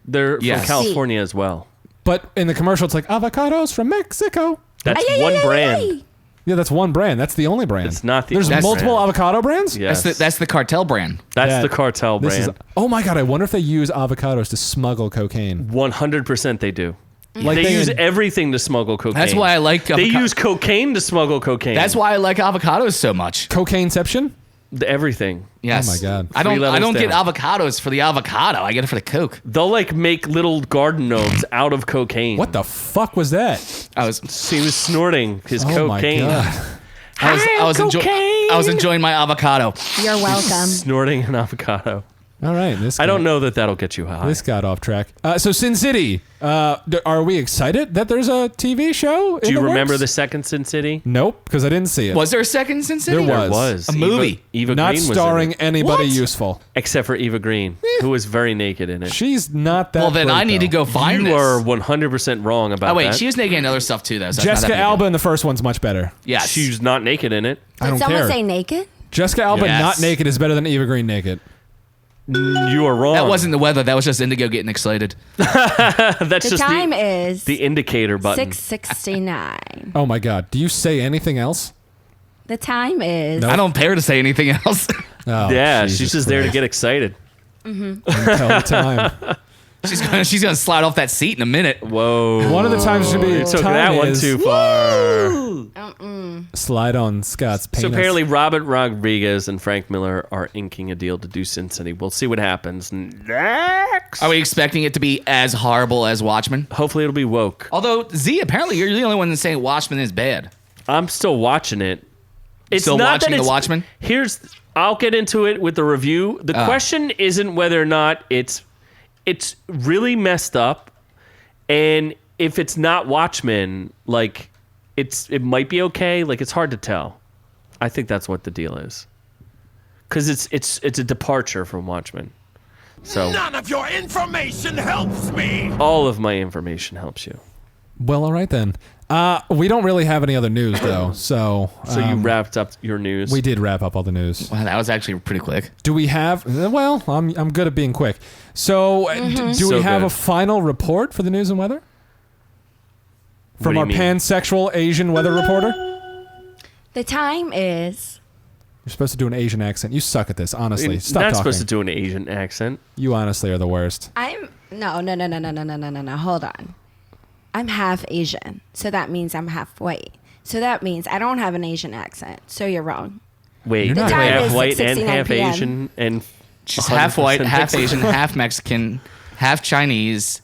They're Yes. from California as well. But in the commercial, it's like avocados from Mexico. That's Ay, ay, one ay, ay, brand. ay. Yeah, that's one brand. That's the only brand. It's not the There's only multiple brand. avocado brands? Yes. That's the cartel brand. That's the cartel This brand. is, oh my God, I wonder if they use avocados to smuggle cocaine. 100% they do. Like They they- use everything to smuggle cocaine. That's why I like. They use cocaine to smuggle cocaine. That's why I like avocados so much. Cocaineception? Everything. Yes. Oh my God. I Three levels don't get down. avocados for the avocado. I get it for the Coke. They'll like make little garden gnomes out of cocaine. What the fuck was that? I was He was snorting his Oh my cocaine. God. I was enjoying my avocado. You're welcome. Snorting an avocado. All right. I don't know that that'll get you high. This got off track. So Sin City, are we excited that there's a TV show? Do you remember the second Sin City? Nope, because I didn't see it. Was there a second Sin City? There There was. A movie. Eva Not Green was in starring it. anybody What? useful. Except for Eva Green, who was very naked in it. She's not that. Well, then great, I need to though. go find You this. are 100% wrong about Oh wait, that. she was naked in other stuff too, though. So it's not Jessica that big a Alba deal. in the first one's much better. Yes. She's not naked in it. I Did don't someone care. say naked? Jessica Alba Yes. not naked is better than Eva Green naked. You are wrong. That wasn't the weather. That was just Indigo getting excited. That's The just time is the indicator button. 6:69. Oh my God. Do you say anything else? The time is. I don't care to say anything else. Oh, Yeah, Jesus she's just there to Christ. get excited. Tell the time. she's gonna slide off that seat in a minute. Whoa. One of the times should be You took time that one is too far. slide on Scott's penis. So apparently Robert Rodriguez and Frank Miller are inking a deal to do Sin City. We'll see what happens next. Are we expecting it to be as horrible as Watchmen? Hopefully it'll be woke. Although Z, apparently you're the only one that's saying Watchmen is bad. I'm still watching it. It's Still not watching that The it's, Watchmen? I'll get into it with the review. The question isn't whether or not it's really messed up, and if it's not Watchmen, like it might be okay. Like it's hard to tell. I think that's what the deal is, because it's a departure from Watchmen. So None of your information helps me. all of my information helps you. Well, all right then. We don't really have any other news though, so You wrapped up your news. we did wrap up all the news. Wow, that was actually pretty quick. Do we have? Well, I'm good at being quick. So, do So we have good. a final report for the news and weather from do our you mean? pansexual Asian weather reporter? The time is. You're supposed to do an Asian accent. You suck at this, honestly. Stop not talking. supposed to do an Asian accent. You honestly are the worst. I'm. No. Hold on. I'm half Asian, so that means I'm half white. So that means I don't have an Asian accent. So you're wrong. Wait, You're not The time half is white and 6:69 half PM. Asian and She's half white, 100% half Mexican. Asian, half Mexican, half Chinese.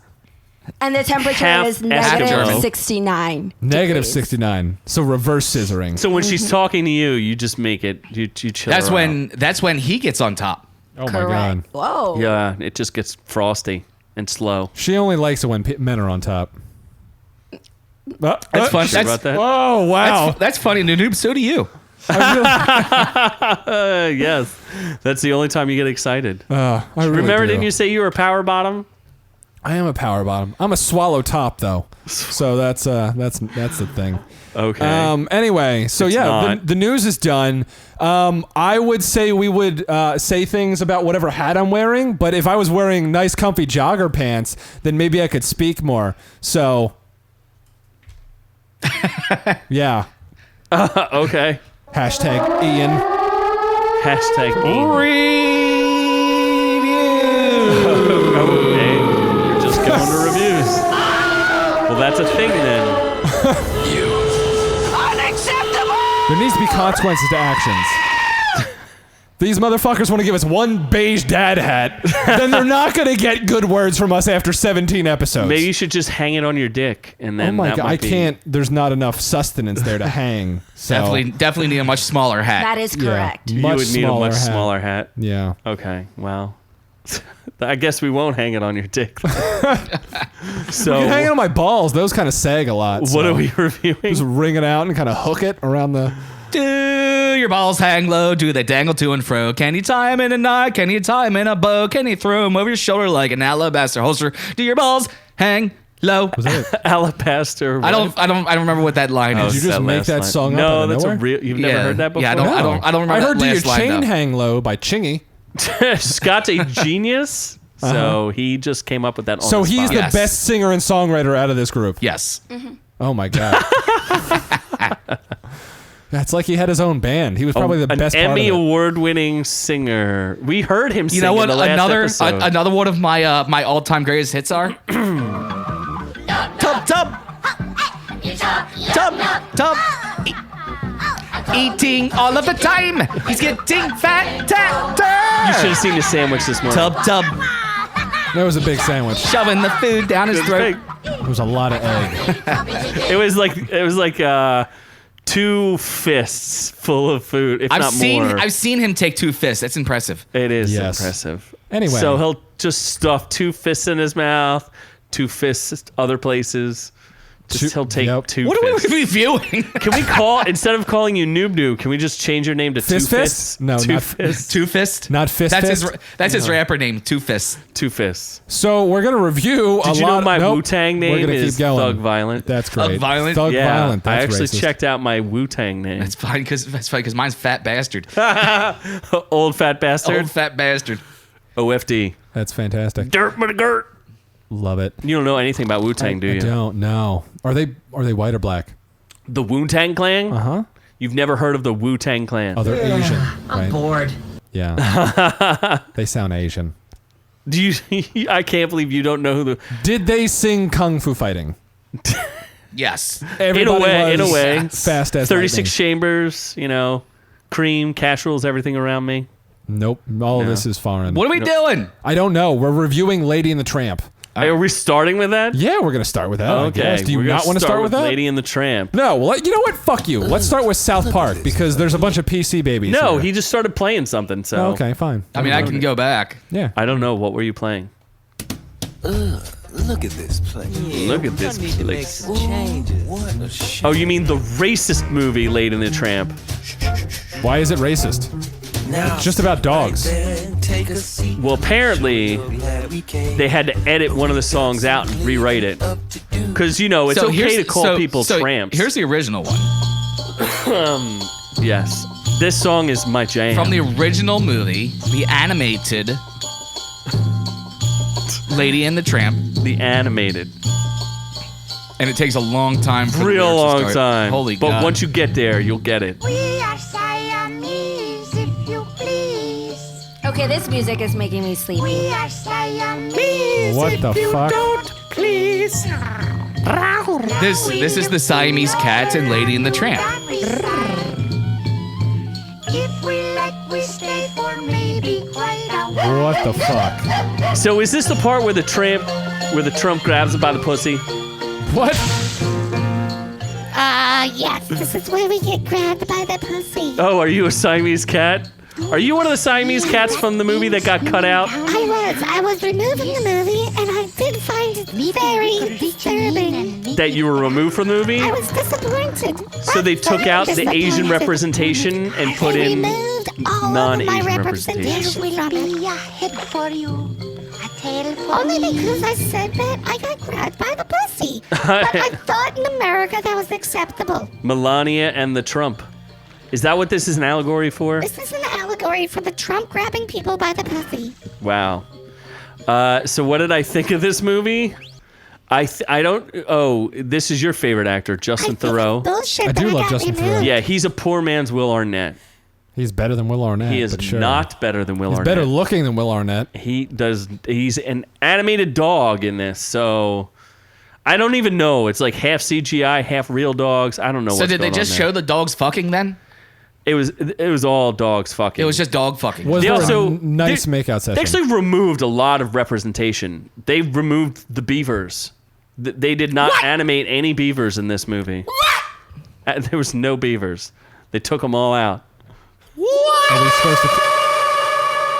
And the temperature Half is Eskimo. negative 69. Negative degrees. 69. So reverse scissoring. So when she's talking to you, you just make it. You chill. That's her when he gets on top. Oh my Correct. God. Whoa. out. Yeah, it just gets frosty and slow. She only likes it when men are on top. That's fun. Sure That's, about that? Oh wow. that's funny, Noob. So do you. Yes, that's the only time you get excited. I really Remember, do. didn't you say you were a power bottom? I am a power bottom. I'm a swallow top though. So that's the thing. Okay. Anyway, so It's yeah, not. the news is done. I would say we would say things about whatever hat I'm wearing, but if I was wearing nice comfy jogger pants, then maybe I could speak more. So yeah. Okay. Hashtag Ian. Hashtag Okay. You're just going to reviews. Well, that's a thing then. Unacceptable! There needs to be consequences to actions. These motherfuckers want to give us one beige dad hat, then they're not going to get good words from us after 17 episodes. Maybe you should just hang it on your dick, and then Oh my that god, might I be- can't. There's not enough sustenance there to hang. So Definitely need a much smaller hat. That is correct. You much would need a much hat. smaller hat. Yeah. Okay. Well, I guess we won't hang it on your dick. So You can hang it on my balls. Those kind of sag a lot. what so are we reviewing? Just wring it out and kind of hook it around the. Do your balls hang low? Do they dangle to and fro? Can you tie them in a knot? Can you tie them in a bow? Can you throw them over your shoulder like an alabaster holster? Do your balls hang low? Was that it? Alabaster. I don't remember what that line is. Did you just make that song up No, out of that's nowhere? a real. You've never heard that before. Yeah, I don't remember I heard that "Do Your last line, Chain though. Hang Low" by Chingy. Scott's a genius, so he just came up with that. On So the he's spot. the Yes. best singer and songwriter out of this group. Yes. Oh my god. It's like he had his own band. He was probably the best part of it. An Emmy award-winning singer. We heard him sing. You know what? In the last episode. Another one of my my all-time greatest hits are. Tub. Eating all of the time. He's getting fat. You should have seen the sandwich this morning. Tub. That was a big sandwich. Shoving the food down his throat. There was a lot of egg. It was like 2 fists full of food, if not more. I've seen him take 2 fists. That's impressive. It is Yes. impressive. Anyway. So he'll just stuff 2 fists in his mouth, 2 fists other places. He'll take 2 What are fists. we reviewing? Can we call, instead of calling you Noob-Noob, can we just change your name to Fist Two Fist? Fists? No, Two not Fists. 2 Fist? Not Fist That's Fist? his rapper name, 2 Fists. 2 Fists. So we're gonna review Did a you lot. know my Nope. Wu-Tang We're name gonna is keep going. Thug Violent? That's great. Thug Violent? Thug Yeah, Violent. That's I actually racist. checked out my Wu-Tang name. That's fine because mine's Fat Bastard. Old fat bastard. Old Fat Bastard. OFD. That's fantastic. Dirt but a girt. Love it. You don't know anything about Wu-Tang, do you? I don't know. Are they white or black? The Wu-Tang Clan? Uh-huh. You've never heard of the Wu-Tang Clan? Oh, they're Asian. I'm bored. Yeah. They sound Asian. Do you? I can't believe you don't know who the. Did they sing Kung Fu Fighting? Yes. Everybody in a was way. Fast as 36 lightning. chambers. Cream, casseroles, everything around me. Nope. All of this is foreign. What are we doing? I don't know. We're reviewing Lady and the Tramp. Are we starting with that? Yeah, we're gonna start with that. I Okay. guess. Do you we're gonna not want to start with that? Lady and the Tramp? No. Well, you know what? Fuck you. Let's start with South Park because there's a bunch of PC babies. No, here. he just started playing something. So Oh, okay, fine. I mean, I can go back. Yeah. I don't know. What were you playing? Look at this place. Look at this place. What a shit. Oh, you mean the racist movie, Lady and the Tramp? Why is it racist? It's just about dogs. Take a seat. Well, apparently they had to edit one of the songs out and rewrite it. Because, it's okay to call people tramps. Here's the original one. Yes. This song is my jam. From the original movie, the animated Lady and the Tramp. The animated. And it takes a long time for the Real lyrics to long start. time. Holy But God. once you get there, you'll get it. We are Siamese, if you please. Okay, this music is making me sleepy. We are Siamese. What the fuck? Please. This is the Siamese cats and Lady and the Tramp. If we like, we stay for maybe quite a while. What the fuck? So is this the part where the Trump grabs him by the pussy? What? Yes, this is where we get grabbed by the pussy. Oh, are you a Siamese cat? Are you one of the Siamese cats from the movie that got cut out? I was removed from the movie, and I did find it very disturbing. That you were removed from the movie? I was disappointed. So they took out the Asian representation and put They in removed all of non-Asian my representation. representation from it. Be a head for you, a tail for Only me. because I said that I got grabbed by the pussy. But I thought in America that was acceptable. Melania and the Trump. Is that what this is an allegory for? This is an allegory for the Trump grabbing people by the pussy. Wow. So what did I think of this movie? I don't. Oh, this is your favorite actor, Justin Theroux. Bullshit. I do but love got Justin removed. Theroux. Yeah, he's a poor man's Will Arnett. He's better than Will Arnett. He is but sure. not better than Will He's Arnett. better looking than Will Arnett. He's an animated dog in this, so I don't even know. It's like half CGI, half real dogs. I don't know. So what's did they going just on show there. the dogs fucking then? It was all dogs fucking. It was just dog fucking. Was They there also- a nice makeout session? They actually removed a lot of representation. They removed the beavers. They did not animate any beavers in this movie. What? There was no beavers. They took them all out. Are we supposed to?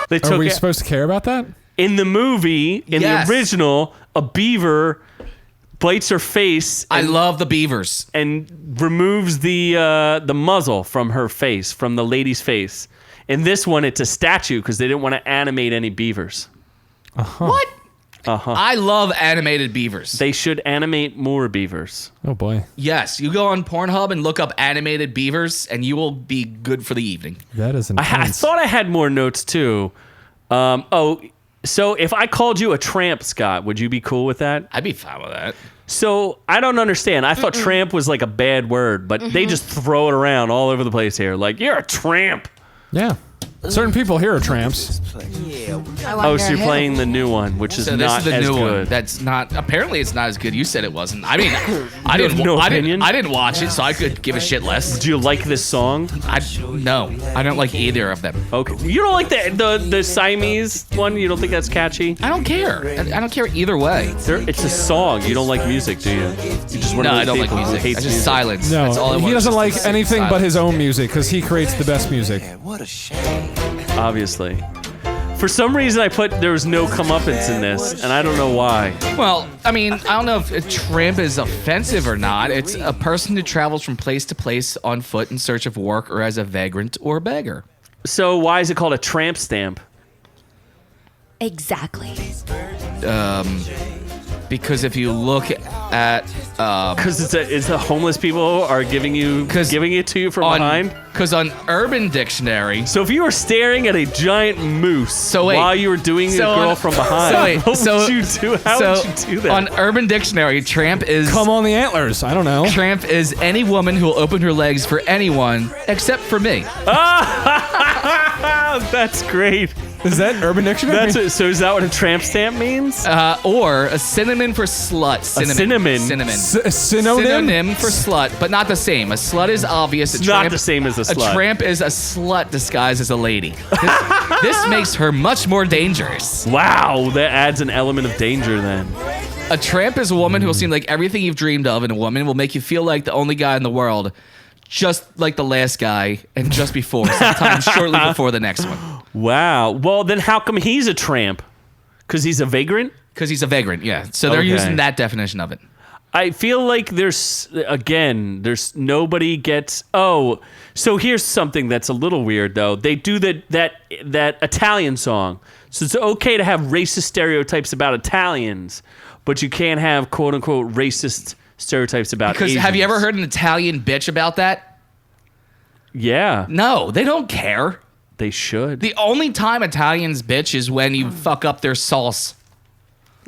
They Are took we it- supposed to care about that? in the movie, in Yes. the original, a beaver bites her face I love the beavers. and removes the muzzle from her face, from the lady's face. In this one, it's a statue because they didn't want to animate any beavers. What? I love animated beavers. They should animate more beavers. Oh boy, Yes, you go on Pornhub and look up animated beavers, and you will be good for the evening. that is I intense. thought I had more notes too. So if I called you a tramp, Scott, would you be cool with that? I'd be fine with that. So I don't understand. I thought tramp was like a bad word, but they just throw it around all over the place here. Like, you're a tramp. Yeah. Certain people here are tramps. Oh, so you're playing the new one, which is So not this is the as new good. one. That's not. Apparently, it's not as good. You said it wasn't. I mean, I You have didn't. no I opinion? didn't watch it, so I could give a shit less. Do you like this song? No, I don't like either of them. Okay. You don't like the Siamese one? You don't think that's catchy? I don't care. I don't care either way. It's a song. You don't like music, do you? You just one No, of those I don't like people who music. hates I just music. silence. That's all I No, want. he doesn't like Just anything but silence. his own music because he creates the best music. What a shame. Obviously. For some reason, I put there was no comeuppance in this, and I don't know why. Well, I mean, I don't know if a tramp is offensive or not. It's a person who travels from place to place on foot in search of work or as a vagrant or beggar. So why is it called a tramp stamp? Exactly. Because if you look at Because it's the homeless people are giving it to you from behind. Because on Urban Dictionary. So if you were staring at a giant moose Wait, while you were doing a girl from behind, what would you do? How would you do that? On Urban Dictionary, tramp is Come on the antlers. I don't know. tramp is any woman who will open her legs for anyone except for me. That's great. Is that Urban Dictionary? So is that what a tramp stamp means? Or a synonym for slut. cinnamon. Synonym. Synonym? Synonym for slut, but not the same. A slut is obvious. It's not the same as a slut. A tramp is a slut disguised as a lady. This makes her much more dangerous. Wow, that adds an element of danger then. A tramp is a woman who will seem like everything you've dreamed of in a woman, will make you feel like the only guy in the world, just like the last guy and just before, sometimes shortly before the next one. Wow. Well, then how come he's a tramp? Because he's a vagrant? Because he's a vagrant, yeah. So they're Okay. using that definition of it. I feel like there's nobody gets. Oh, so here's something that's a little weird though. They do that Italian song. So it's okay to have racist stereotypes about Italians, but you can't have quote unquote racist stereotypes about Because Asians. have you ever heard an Italian bitch about that? Yeah, No, they don't care. they should. The only time Italians bitch is when you fuck up their sauce,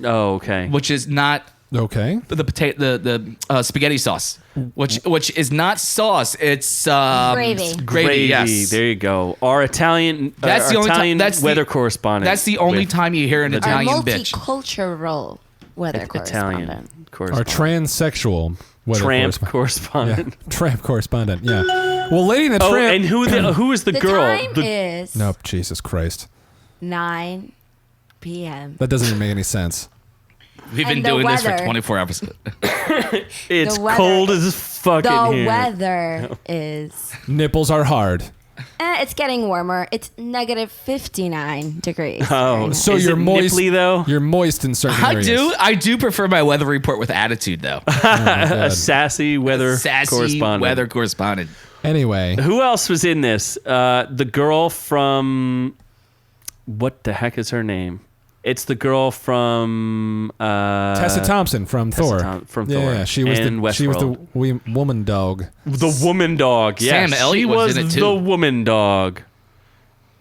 Oh, okay. which is not Okay. the spaghetti sauce, which is not sauce. It's Gravy. Gravy. Yes. There you go. Our Italian. That's the only time- Italian that's the- weather correspondent. That's the only with time you hear an Our Italian bitch. multicultural weather Italian correspondent. Our correspondent. transsexual weather Tramp correspondent. correspondent. Yeah. Tramp correspondent. Yeah. Well, Lady in the Oh, Tramp. and who is the The girl? time is Nope. Jesus Christ. 9 p.m. That doesn't even make any sense. We've been And the doing this for weather. 24 episodes. It's The weather- cold as fuck The in here. weather is. Nipples are hard. It's getting warmer. It's negative 59 degrees. Oh, So is you're it moist. nipply though? You're moist in certain areas. I do prefer my weather report with attitude though. A sassy weather Sassy correspondent. weather correspondent. Anyway. Who else was in this? The girl from what the heck is her name? It's the girl from Tessa Thompson from Tessa Thor. from yeah, Thor Yeah, she was and the Westworld. woman dog. The woman dog. Yes, Sam Elliott she was in it, too. the woman dog.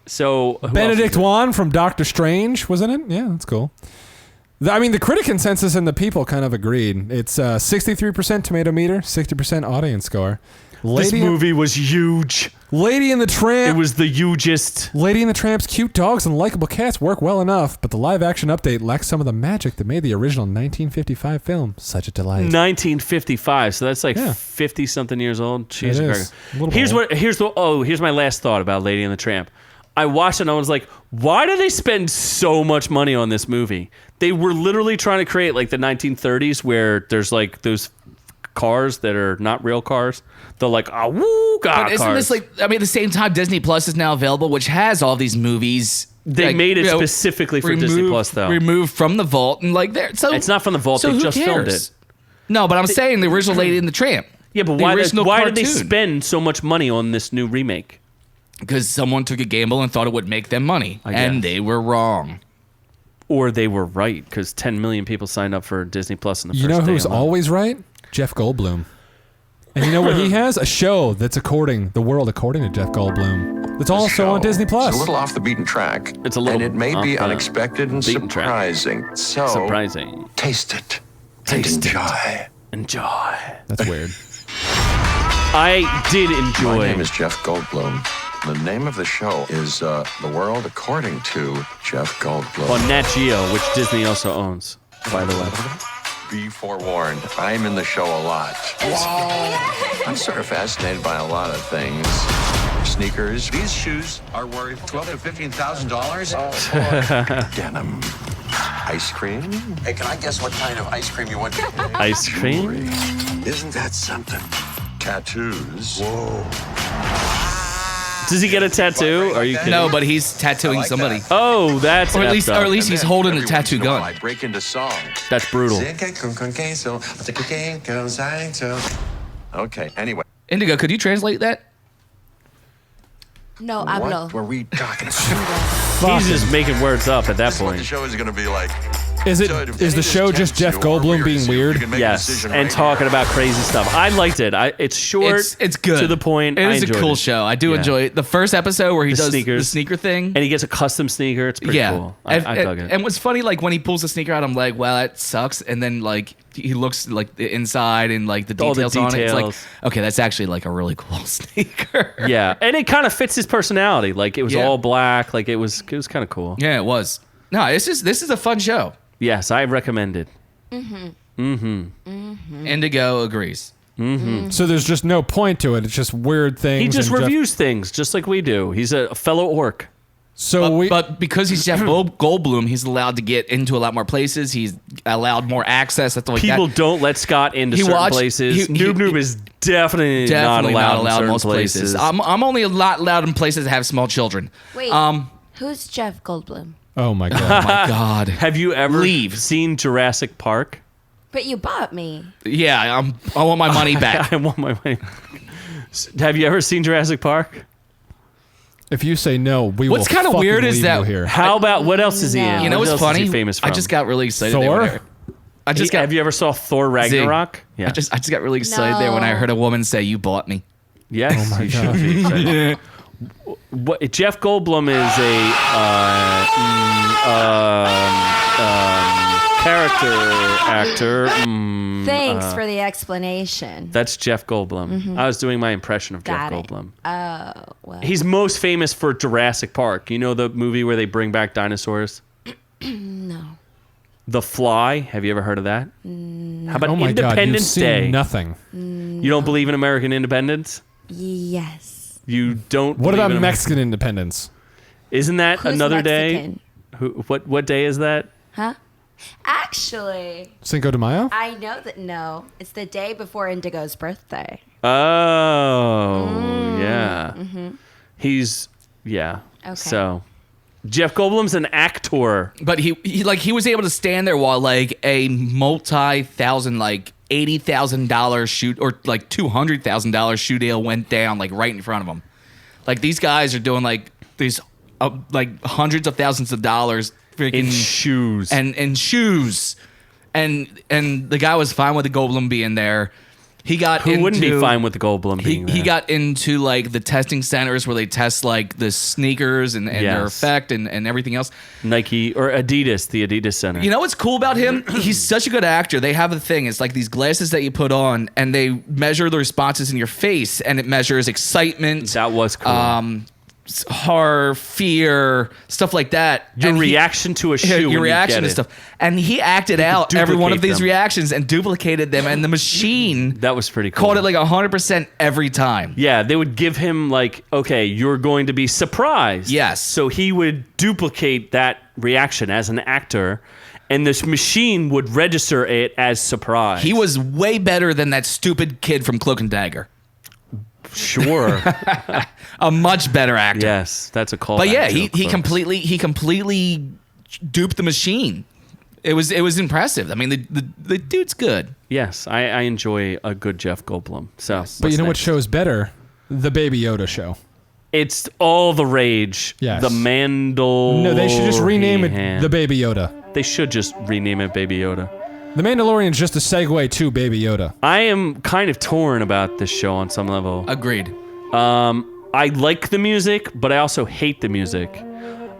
So who Benedict else was Wong from Doctor Strange was in it. Yeah, that's cool. The critic consensus and the people kind of agreed. It's 63% tomato meter, 60% audience score. this movie was huge. Lady and the Tramp. It was the hugest. Lady and the Tramp's cute dogs and likable cats work well enough, but the live-action update lacks some of the magic that made the original 1955 film such a delight. 1955, so that's like Yeah. 50-something years old. It Jesus is. Christ. A little old. Here's my last thought about Lady and the Tramp. I watched it and I was like, why do they spend so much money on this movie? They were literally trying to create like the 1930s where there's like those cars that are not real cars. They're like, oh, woo, God, But isn't cars. this like? I mean, at the same time, Disney Plus is now available, which has all these movies. They like, made it you know, specifically for Disney Plus, though. Removed from the vault and like there. So It's not from the vault. So They who just filmed cares? it. No, but I'm saying the original Lady and the Tramp. Yeah, but The why original did they cartoon. spend so much money on this new remake? Because someone took a gamble and thought it would make them money, I and guess. they were wrong. Or they were right, because 10 million people signed up for Disney Plus in the first You know day who's alone. always right? Jeff Goldblum. And you know what he has? A show that's the world according to Jeff Goldblum. It's also on Disney Plus. It's a little off the beaten track. It's a little and it may be off the unexpected and beaten track. surprising. So Surprising. taste it. Enjoy. Enjoy. That's weird. I did enjoy. My name is Jeff Goldblum. The name of the show is The World According to Jeff Goldblum. On Nat Geo, which Disney also owns, by the way. Be forewarned, I'm in the show a lot. Wow. I'm sort of fascinated by a lot of things. Sneakers. These shoes are worth $12,000 to $15,000. Denim. Ice cream. Hey, can I guess what kind of ice cream you want? Ice cream? Isn't that something? Tattoos. Whoa. Does he get a tattoo? Are you kidding? No, but he's tattooing somebody. That. Oh, that's Or at least effed up. he's holding a tattoo gun. I break into song. That's brutal. Okay, anyway. Indigo, could you translate that? No, hablo. What were we talking about? He's just making words up at that This is what the point. show is going to be like. Is the show just Jeff Goldblum being weird? Yes, and talking about crazy stuff. I liked it. It's short. It's good. To the point. It I is a enjoyed cool it. show. I do Yeah. enjoy it. The first episode where he does sneakers. the sneaker thing. And he gets a custom sneaker. It's pretty cool. I dug it. And what's funny, like when he pulls the sneaker out, I'm like, wow, that sucks. And then like he looks like the inside and like the All the details on it. It's like, details. okay, that's actually like a really cool sneaker. Yeah, and it kind of fits his personality. Like it was Yeah. all black. Like it was kind of cool. Yeah, it was. No, this is a fun show. Yes, I recommend it. Indigo agrees. So there's just no point to it. It's just weird things. He just and Jeff- reviews things just like we do. He's a fellow orc. So But because he's Jeff Goldblum, he's allowed to get into a lot more places. He's allowed more access. That's like People that. don't let Scott into He certain watched- places. he- Noob-Noob is definitely not allowed in most certain places. I'm only not allowed in places that have small children. Wait, who's Jeff Goldblum? Oh my god. Oh my god. Have you ever seen Jurassic Park? But you bought me. Yeah, I want my money back. I want my money. Have you ever seen Jurassic Park? If you say no, we What's will. kind of fucking weird is leave that you here. How about what else is he in? No. You know What what's else is funny? he famous from? I just got really excited Thor? there. I just got. Have you ever saw Thor Ragnarok? Yeah. I just got really excited there when I heard a woman say, "You bought me." Yes. Oh my you God. should be excited. What, Jeff Goldblum is a character actor. Thanks for the explanation. That's Jeff Goldblum. I was doing my impression of Got Jeff it. Goldblum. Oh, well. He's most famous for Jurassic Park. You know the movie where they bring back dinosaurs? No. The Fly. Have you ever heard of that? How about Oh my god. You've Independence seen Day? nothing. You don't believe in American independence? Yes. You don't. What believe about in Mexican independence? Isn't that Who's another Mexican? day? What day is that? Huh? Actually, Cinco de Mayo? I know that no. It's the day before Indigo's birthday. Oh, yeah. He's Okay. So, Jeff Goldblum's an actor. But he was able to stand there while like a multi-thousand, like $80,000 shoot or like $200,000 shoe deal went down like right in front of him. Like these guys are doing like these like hundreds of thousands of dollars freaking In shoes. and shoes, and the guy was fine with the Goldblum being there. He got Who into, wouldn't be fine with the Goldblum being there? he got into like the testing centers where they test like the sneakers and their Yes. effect and everything else. Nike or Adidas, the Adidas Center. You know what's cool about him? He's such a good actor. They have a thing. It's like these glasses that you put on, and they measure the responses in your face, and it measures excitement, that was cool. horror, fear, stuff like that. Your And he- reaction to a shoe. when your you reaction get and it. stuff. And he acted out every one of duplicate these them. reactions and duplicated them, and the machine That was pretty cool. caught it like 100% every time. Yeah, they would give him like, okay, you're going to be surprised. Yes. So he would duplicate that reaction as an actor, and this machine would register it as surprise. He was way better than that stupid kid from Cloak and Dagger. Sure. A much better actor. Yes, that's a call. But yeah, he completely duped the machine. It was impressive. I mean, the dude's good. Yes, I enjoy a good Jeff Goldblum. So, But you know what next? show's better? The Baby Yoda show. It's all the rage. Yes. The Mandalorian. No, they should just rename it The Baby Yoda. They should just rename it Baby Yoda. The Mandalorian's just a segue to Baby Yoda. I am kind of torn about this show on some level. Agreed. I like the music, but I also hate the music.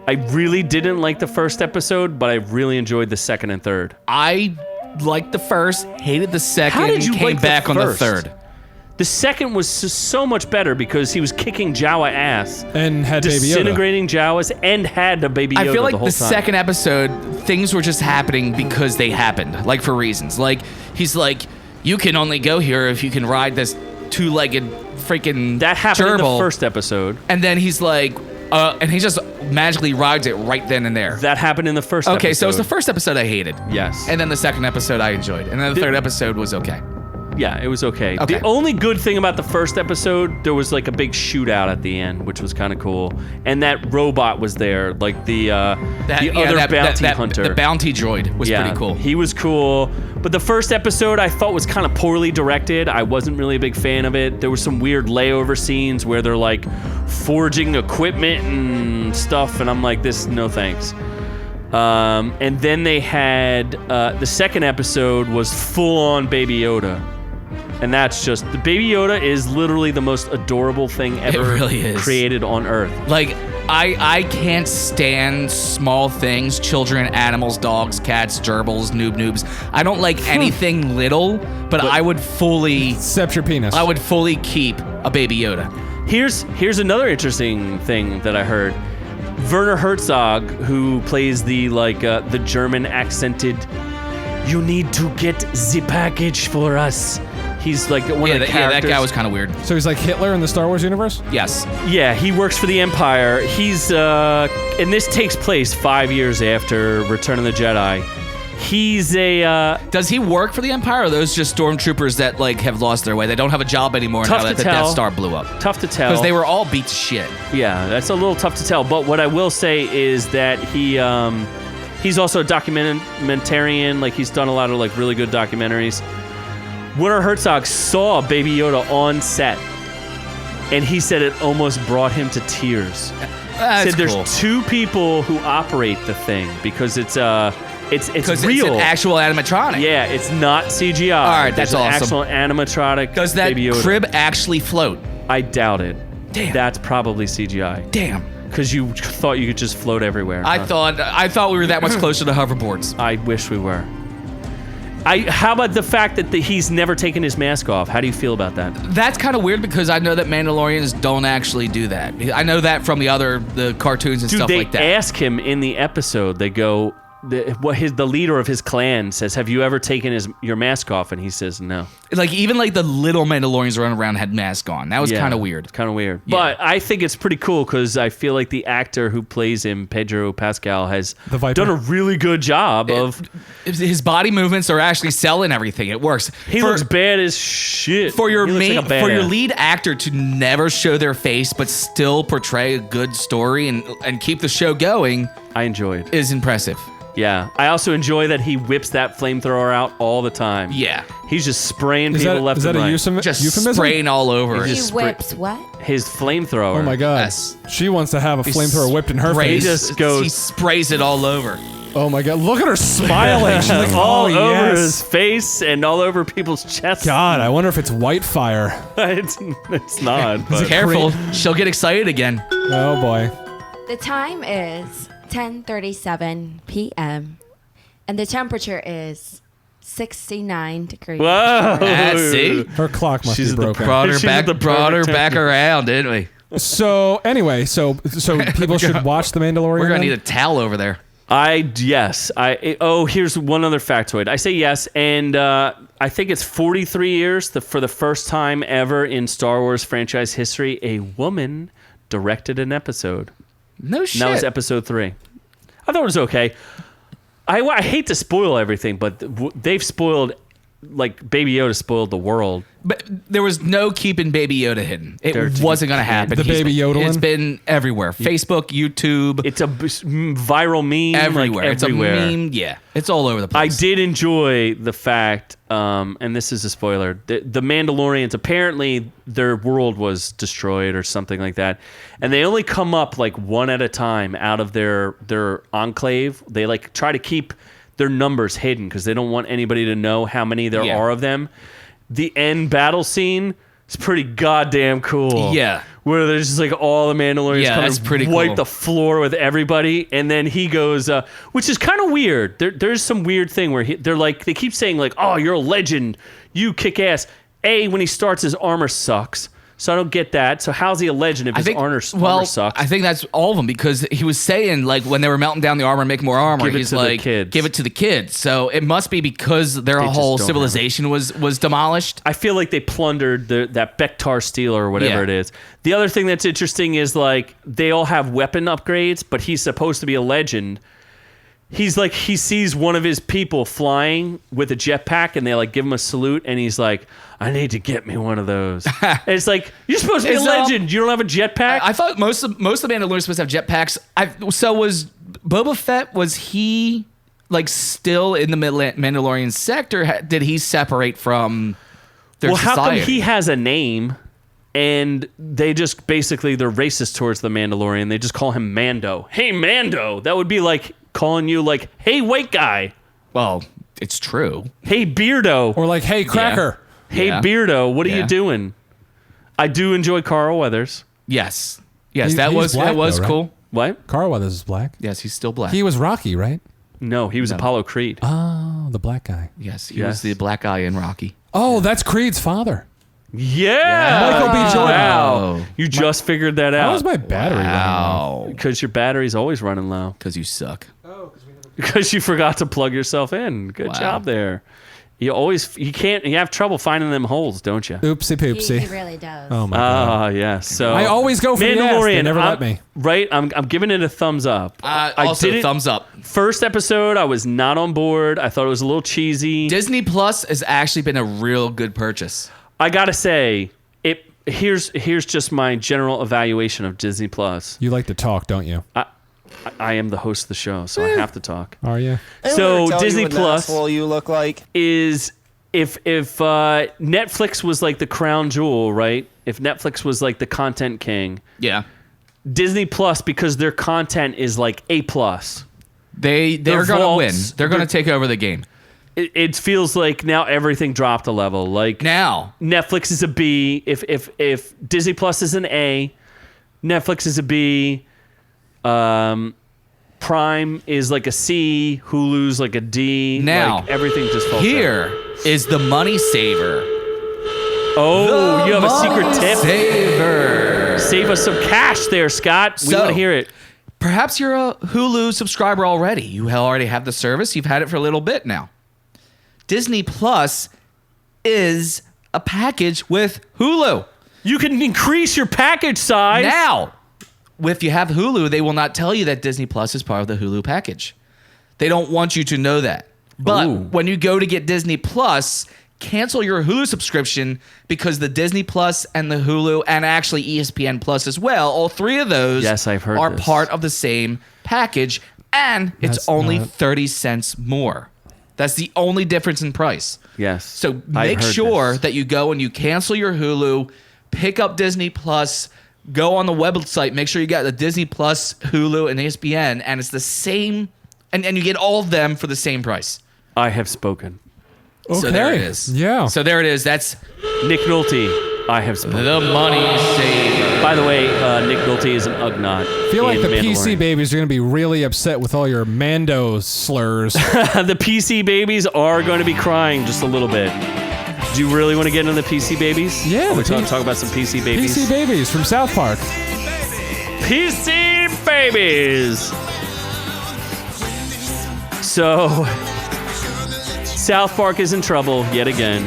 I really didn't like the first episode, but I really enjoyed the second and third. I liked the first, hated the second, How did you and came like back the on the first? third. The second was so much better because he was kicking Jawa ass. And had Baby Yoda. Disintegrating Jawas and had a Baby Yoda I feel like the whole the time. second episode, things were just happening because they happened, like for reasons. Like, he's like, you can only go here if you can ride this two-legged freaking That happened in the gerbil. first episode. And then he's like, and he just magically rides it right then and there. That happened in the first episode. Okay, so it's the first episode I hated. Yes. And then the second episode I enjoyed. And then the third episode was okay. Yeah, it was okay. Okay. The only good thing about the first episode, there was like a big shootout at the end, which was kind of cool. And that robot was there, like the other bounty hunter. The bounty droid was pretty cool. He was cool. But the first episode I thought was kind of poorly directed. I wasn't really a big fan of it. There were some weird layover scenes where they're like forging equipment and stuff, and I'm like, no thanks. And then they had the second episode was full on Baby Yoda. And that's just, the Baby Yoda is literally the most adorable thing ever really is. created on Earth. Like, I can't stand small things, children, animals, dogs, cats, gerbils, noob-noobs. I don't like anything little, but I would fully... Except your penis. I would fully keep a Baby Yoda. Here's another interesting thing that I heard. Werner Herzog, who plays the German accented, you need to get the package for us. He's like one of the characters. Yeah, that guy was kind of weird. So he's like Hitler in the Star Wars universe? Yes. Yeah, he works for the Empire. He's and this takes place 5 years after Return of the Jedi. He's a Does he work for the Empire, or are those just stormtroopers that like have lost their way? They don't have a job anymore Tough now to that the tell. Death Star blew up. Tough to tell. Because they were all beat to shit. Yeah, that's a little tough to tell. But what I will say is that he's also a documentarian. Like, he's done a lot of like really good documentaries. Werner Herzog saw Baby Yoda on set, and he said it almost brought him to tears. That's said there's cool. 2 people who operate the thing because it's real. It's an actual animatronic. Yeah, it's not CGI. All right, that's There's an awesome. actual animatronic. Does that Baby Yoda. crib actually float? I doubt it. Damn. That's probably CGI. Damn. Because you thought you could just float everywhere. I thought we were that much closer to hoverboards. I wish we were. How about the fact that he's never taken his mask off? How do you feel about that? That's kind of weird because I know that Mandalorians don't actually do that. I know that from the cartoons and stuff like that. They ask him in the episode, they go, the leader of his clan says, have you ever taken your mask off? And he says no. Like, even like the little Mandalorians running around had masks on. That was kind of weird. It's kind of weird. Yeah. But I think it's pretty cool because I feel like the actor who plays him, Pedro Pascal, has done a really good job of... His body movements are actually selling everything. It works. He looks bad as shit. For your He looks like a badass. for your lead actor to never show their face but still portray a good story and keep the show going, I enjoyed. Is impressive. Yeah. I also enjoy that he whips that flamethrower out all the time. Yeah. He's just spraying people left and right. Is that a Just euphemism? spraying all over. He whips what? His flamethrower. Oh my god. Yes. She wants to have a flamethrower whipped in her face. He just goes... He sprays it all over. Oh my god, look at her smiling. She's like, all oh, over yes. his face and all over people's chests. God, I wonder if it's white fire. it's not. But. Careful. She'll get excited again. Oh boy. The time is 10:37 p.m. and the temperature is 69 degrees. Whoa. See? Her clock must She's be at the broken. Brought her She's back, the brought her perfect back temperature. around, didn't we? So anyway, so people should watch The Mandalorian. We're gonna then? need a towel over there. Here's one other factoid. I say yes, and I think it's 43 years for the first time ever in Star Wars franchise history, a woman directed an episode. No shit. And that was episode 3. I thought it was okay. I hate to spoil everything, but they've spoiled, like, Baby Yoda spoiled the world. But there was no keeping Baby Yoda hidden. It wasn't going to happen. The Baby Yoda It's one? been everywhere. Facebook, YouTube. It's a viral meme. everywhere. Like, It's a meme. Yeah. It's all over the I place. did enjoy the fact, and this is a spoiler, the Mandalorians, apparently their world was destroyed or something like that. And they only come up like one at a time out of their enclave. They like try to keep their numbers hidden because they don't want anybody to know how many there are of them. The end battle scene is pretty goddamn cool. Yeah. Where there's just like all the Mandalorians come that's and pretty wipe cool. the floor with everybody, and then he goes, which is kind of weird. There's some weird thing where they're like, they keep saying like, "Oh, you're a legend, you kick ass." When he starts, his armor sucks, so I don't get that. So how's he a legend if his armor sucks? I think that's all of them because he was saying like when they were melting down the armor and making more armor, Give it he's to the like, kids. give it to the kids. So it must be because their They just whole don't civilization was demolished. I feel like they plundered that Beskar steel or whatever Yeah. it is. The other thing that's interesting is like they all have weapon upgrades, but he's supposed to be a legend. He's like, he sees one of his people flying with a jetpack and they like give him a salute and he's like, I need to get me one of those. And it's like, you're supposed to be a legend. You don't have a jetpack? I thought most of the Mandalorians supposed to have jetpacks. So was Boba Fett, was he like still in the Mandalorian sector? Did he separate from their how society? come he has a name and they just basically, they're racist towards the Mandalorian. They just call him Mando. Hey, Mando. That would be like calling you like, hey, white guy. Well, it's true. Hey, Beardo. Or like, hey, Cracker. Hey, Yeah. Beardo, what are Yeah. you doing? I do enjoy Carl Weathers. Yes, He's that was black, though, right? cool. What? Carl Weathers is black. Yes, he's still black. He was Rocky, right? No, he was Apollo Creed. Oh, the black guy. Yes, he was the black guy in Rocky. Oh, that's Creed's father. Yeah. Michael B. Jordan. Wow. You just figured that How out. was my battery running low? Wow. Because your battery's always running low. Because you suck. Because you forgot to plug yourself in. Good job there. You have trouble finding them holes, don't you? Oopsie poopsie. He really does. Oh my god. Ah, yeah. So I always go for the ass. They Mandalorian. never let me. Right? I'm giving it a thumbs up. Also, did it- thumbs up. First episode, I was not on board. I thought it was a little cheesy. Disney Plus has actually been a real good purchase. I gotta say, here's just my general evaluation of Disney Plus. You like to talk, don't you? I am the host of the show, so I have to talk. Are you? So Disney Plus you look like is if Netflix was like the crown jewel, right? If Netflix was like the content king, Yeah. Disney Plus, because their content is like A+. They're Their going to win. vaults, They're going to take over the game. It feels like now everything dropped a level. Like Now. Netflix is a B. If Disney Plus is an A, Netflix is a B. Prime is like a C. Hulu's like a D. Now. Like everything just falls Here is the money saver. Oh, you have a secret tip. Saver. Save us some cash there, Scott. We So- want to hear it. Perhaps you're a Hulu subscriber already. You already have the service. You've had it for a little bit now. Disney Plus is a package with Hulu. You can increase your package size. Now, if you have Hulu, they will not tell you that Disney Plus is part of the Hulu package. They don't want you to know that. But when you go to get Disney Plus, cancel your Hulu subscription because the Disney Plus and the Hulu and actually ESPN Plus as well, all three of those Yes, I've heard are this. part of the same package, and it's That's only not- 30 cents more. That's the only difference in price. Yes. So I've make heard sure this. that you go and you cancel your Hulu, pick up Disney Plus, go on the website, make sure you got the Disney Plus, Hulu, and ESPN, and it's the same, and you get all of them for the same price. I have spoken. So there it is. Yeah. So there it is. That's Nick Nolte, I have spoken. the money saver. By the way, Nick Nolte is an Ugnaught. I feel like in the PC Mandalorian. babies are going to be really upset with all your Mando slurs. The PC babies are going to be crying just a little bit. Do you really want to get into the PC babies? Yeah, We're the P- talk about some PC babies. PC babies from South Park. PC babies. So, South Park is in trouble yet again.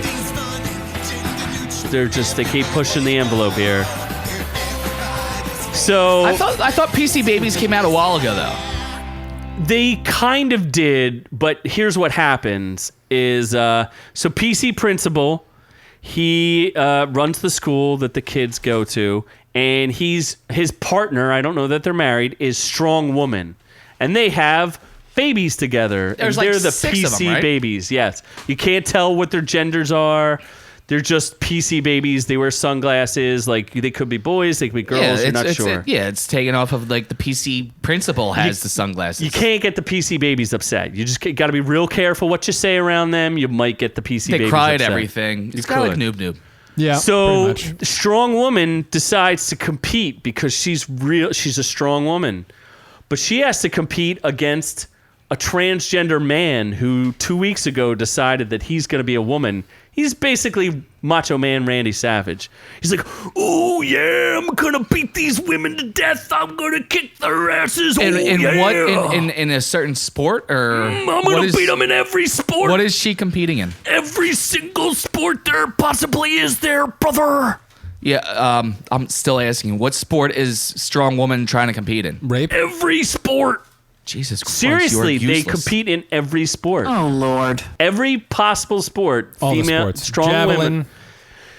They keep pushing the envelope here. So I thought PC Babies came out a while ago though. they kind of did, but here's what happens is, so PC principal, he runs the school that the kids go to, and his partner, I don't know that they're married, is Strong Woman. And they have babies together. There's and they're like the 6 PC of them, right? babies, yes. You can't tell what their genders are. They're just PC babies. They wear sunglasses. Like they could be boys, they could be girls. You're not sure. It's taken off of like the PC principal has the sunglasses. You can't get the PC babies upset. You just got to be real careful what you say around them. You might get the PC babies upset. They cry at everything. It's kind of like Noob-Noob. Yeah. So the strong woman decides to compete because she's a strong woman. But she has to compete against a transgender man who 2 weeks ago decided that he's going to be a woman. He's basically Macho Man Randy Savage. He's like, oh yeah, I'm going to beat these women to death. I'm going to kick their asses. In a certain sport? Or I'm going to beat them in every sport. What is she competing in? Every single sport there possibly is there, brother. Yeah, I'm still asking, what sport is strong woman trying to compete in? Rape? Every sport. Jesus Christ, seriously, you are they useless. compete in every sport. Oh, Lord. Every possible sport. All female, the sports. strong Javelin, women.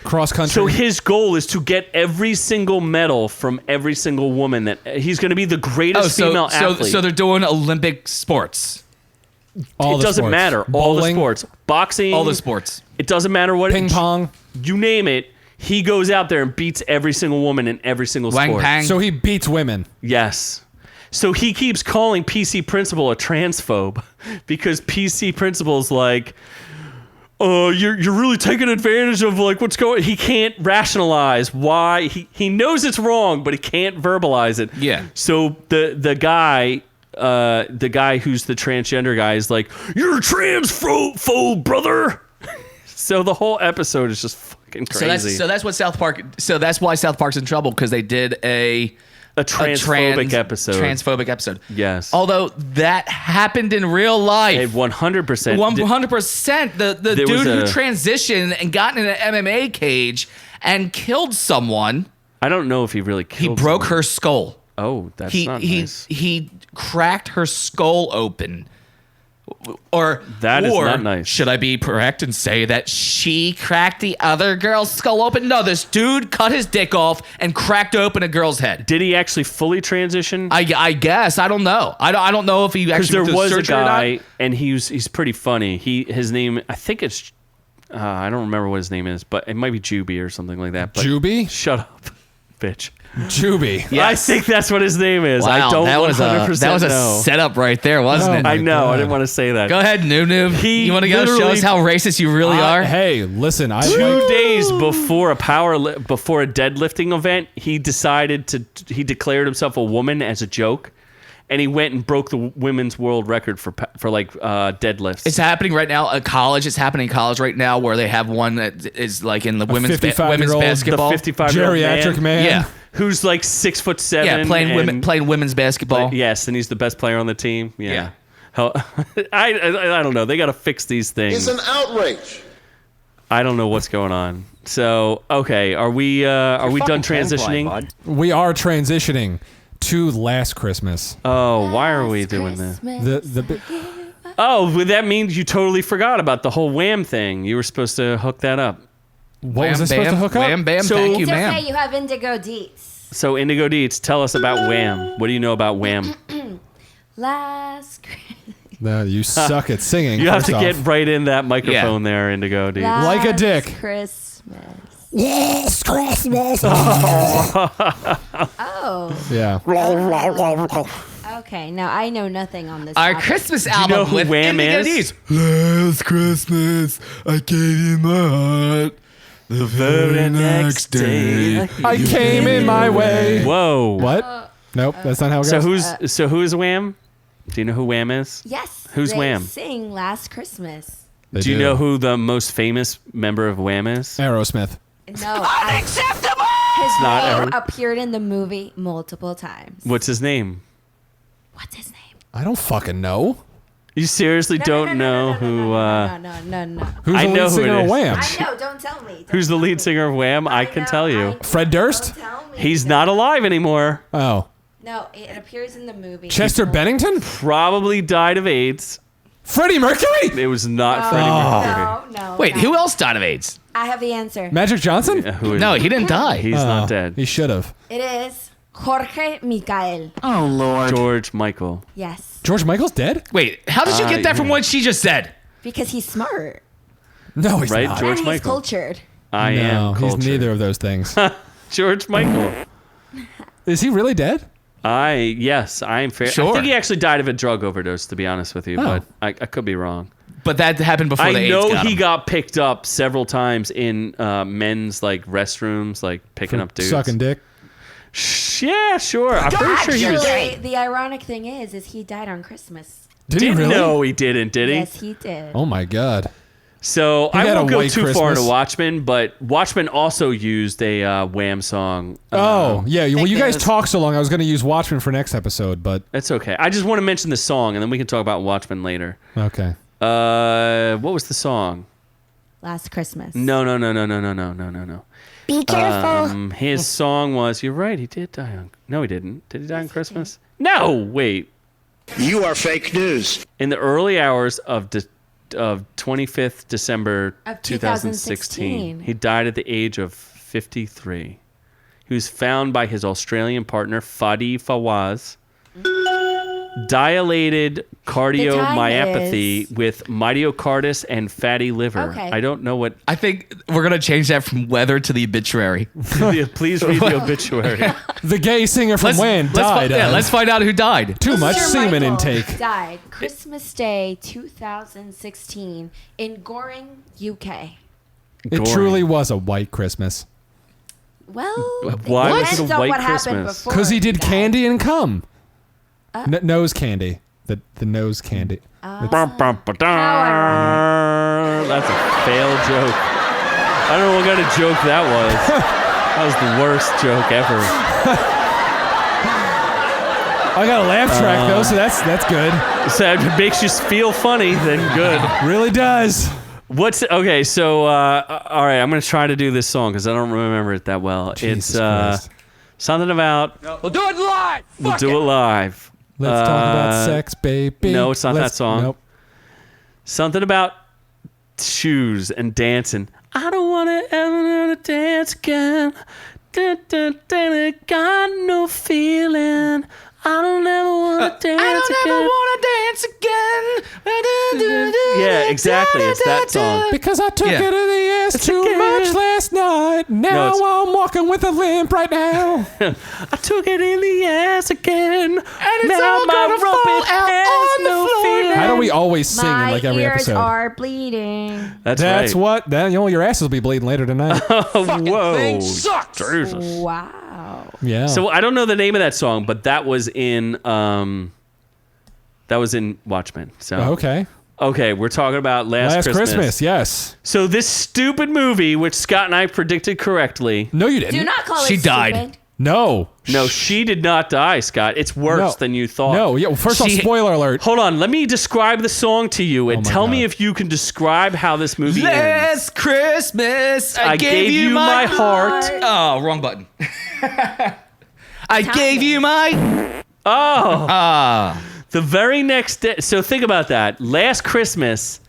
cross country. So his goal is to get every single medal from every single woman. That he's going to be the greatest female athlete. So they're doing Olympic sports. It doesn't matter. All the sports. Boxing. All the sports. It doesn't matter what. Ping pong. You name it. He goes out there and beats every single woman in every single sport. Pang. So he beats women. Yes. So he keeps calling PC Principal a transphobe because PC Principal's like, you're really taking advantage of like what's going. He can't rationalize why he knows it's wrong, but he can't verbalize it. Yeah. So the guy who's the transgender guy is like, you're a transphobe, brother. So the whole episode is just fucking crazy. So that's what South Park. So that's why South Park's in trouble because they did a transphobic episode. Transphobic episode. Yes. Although that happened in real life. 100%. 100%. The dude who transitioned and got in an MMA cage and killed someone. I don't know if he really killed. He broke her skull. Oh, that's not nice. He cracked her skull open. Or that is not nice. Should I be correct and say that she cracked the other girl's skull open? No, this dude cut his dick off and cracked open a girl's head. Did he actually fully transition? I guess. I don't know. I don't know if he actually because there was a surgery or guy not. and he's pretty funny. His name, I think it's I don't remember what his name is, but it might be Juby or something like that. But Juby? Shut up, bitch. Juby. Yes. I think that's what his name is. Wow, I don't 100% that was a know. setup right there, wasn't it? I know. God. I didn't want to say that. Go ahead, Noob-Noob. You want to go show literally- us how racist you really are? Hey, listen. 2 days before a deadlifting event, he declared himself a woman as a joke, and he went and broke the women's world record for deadlifts. It's happening right now at college. It's happening in college right now where they have one that is like in the women's 55-year-old basketball. The 55-year-old geriatric man. Yeah. Who's like 6'7". Yeah, playing women's basketball. Yes, and he's the best player on the team. Yeah. I don't know. They got to fix these things. It's an outrage. I don't know what's going on. So, okay, are we done transitioning? We are transitioning to Last Christmas. Oh, why are we doing this? Well, that means you totally forgot about the whole Wham thing. You were supposed to hook that up. What was I supposed to hook up? Wham, bam, So- thank you, It's ma'am. okay, you have indigo deets. So, Indigo Deets, tell us about Wham. What do you know about Wham? Last Christmas. No, you suck at singing. You have first to off. get right in that microphone there, Indigo Deets. Like a dick. Christmas. Yes, Christmas. Oh. Yeah. Okay, now I know nothing on this. Our topic. Christmas you album know who with Wham Indigo is? Deets. Last Christmas, I gave you my heart. The very next day, I came in my way. Whoa. What? Nope, that's not how it goes. So who is Wham? Do you know who Wham is? Yes. Who's they Wham? Sing Last Christmas. They Do you know who the most famous member of Wham is? Aerosmith. No. Unacceptable. His not name ever- appeared in the movie multiple times. What's his name? What's his name? I don't fucking know. You seriously don't know who? No. Who's I the know lead who singer it of is. Wham? I know. Don't tell me. Don't Who's the tell lead me. singer of Wham? I can tell you. Fred Durst? Don't tell me. He's not alive anymore. Oh. No, it appears in the movie. Chester Bennington? Probably died of AIDS. Freddie Mercury? It was not No, Freddie Mercury. No. Wait, no. who else died of AIDS? I have the answer. Magic Johnson? Who is No, he didn't die. He's not dead. He should have. It is Jorge Micael. Oh, Lord. George Michael. Yes, George Michael's dead? Wait, how did you get that from what she just said? because he's smart No, he's Right, not. George and he's Michael. cultured. I am culture. He's neither of those things. George Michael. Is he really dead? Yes, I am fair. Sure. I think he actually died of a drug overdose, to be honest with you, but I could be wrong. But that happened before the I AIDS know got he him. got picked up several times in men's like restrooms, like picking up dudes. Sucking dick. Yeah, sure. I'm pretty sure he was. Actually, the ironic thing is he died on Christmas. Did he really? No, he didn't. Did he? Yes, he did. Oh my god. So He I had won't a go white too far Christmas. into Watchmen, but Watchmen also used a Wham song. Oh yeah. Well, you guys there's- talk so long. I was going to use Watchmen for next episode, but That's okay. I just want to mention the song, and then we can talk about Watchmen later. okay. What was the song? Last Christmas. No. Be careful. His song was. You're right. He did die on. No, he didn't. Did he die on Christmas? No. Wait. You are fake news. In the early hours of 25th December Of 2016, he died at the age of 53. He was found by his Australian partner Fadi Fawaz. Dilated cardiomyopathy with myocarditis and fatty liver. Okay. I don't know what. I think we're going to change that from weather to the obituary. Please read the obituary. The gay singer from When died. Let's find out who died. Too much Mr. semen Michael intake. Died Christmas Day 2016 in Goring, UK. It truly was a white Christmas. Well, Why was depends it a on white what happened Christmas? before Because he did died. candy and cum. Nose candy. The nose candy. That's a failed joke. I don't know what kind of joke that was. That was the worst joke ever. I got a laugh track though, so that's good. So if it makes you feel funny, then good. Really does. Okay? So all right, I'm gonna try to do this song because I don't remember it that well. Jesus It's Christ. something about. We'll do it live. We'll do it live. Let's talk about sex, baby. No, it's not that song. Nope. Something about shoes and dancing. I don't want to ever learn to dance again. Got no feeling. I don't ever want to dance again. Yeah, exactly. It's that song. Because I took Yeah. it in the ass too much last night. Now it's- I'm walking with a limp right now. I took it in the ass again. And it's now all my gonna rope fall it out has on the no floor feeling. How do we always sing in My like every ears episode? are bleeding. That's That's right. what. Your asses will be bleeding later tonight. Whoa. Thing sucks. Jesus. Wow. Yeah. So I don't know the name of that song, but that was in Watchmen. So okay. Okay, we're talking about Last Christmas. Yes. So this stupid movie, which Scott and I predicted correctly. No, you didn't. Do not call She it died. stupid. No. No, she did not die, Scott. It's worse No. than you thought. No. Yeah. Well, first off, She- spoiler alert. Hold on, let me describe the song to you and Oh my tell me God. if you can describe how this movie ends. Last Christmas, I gave you my heart. Oh, wrong button. I gave you my. Oh. The very next day. So think about that. Last Christmas,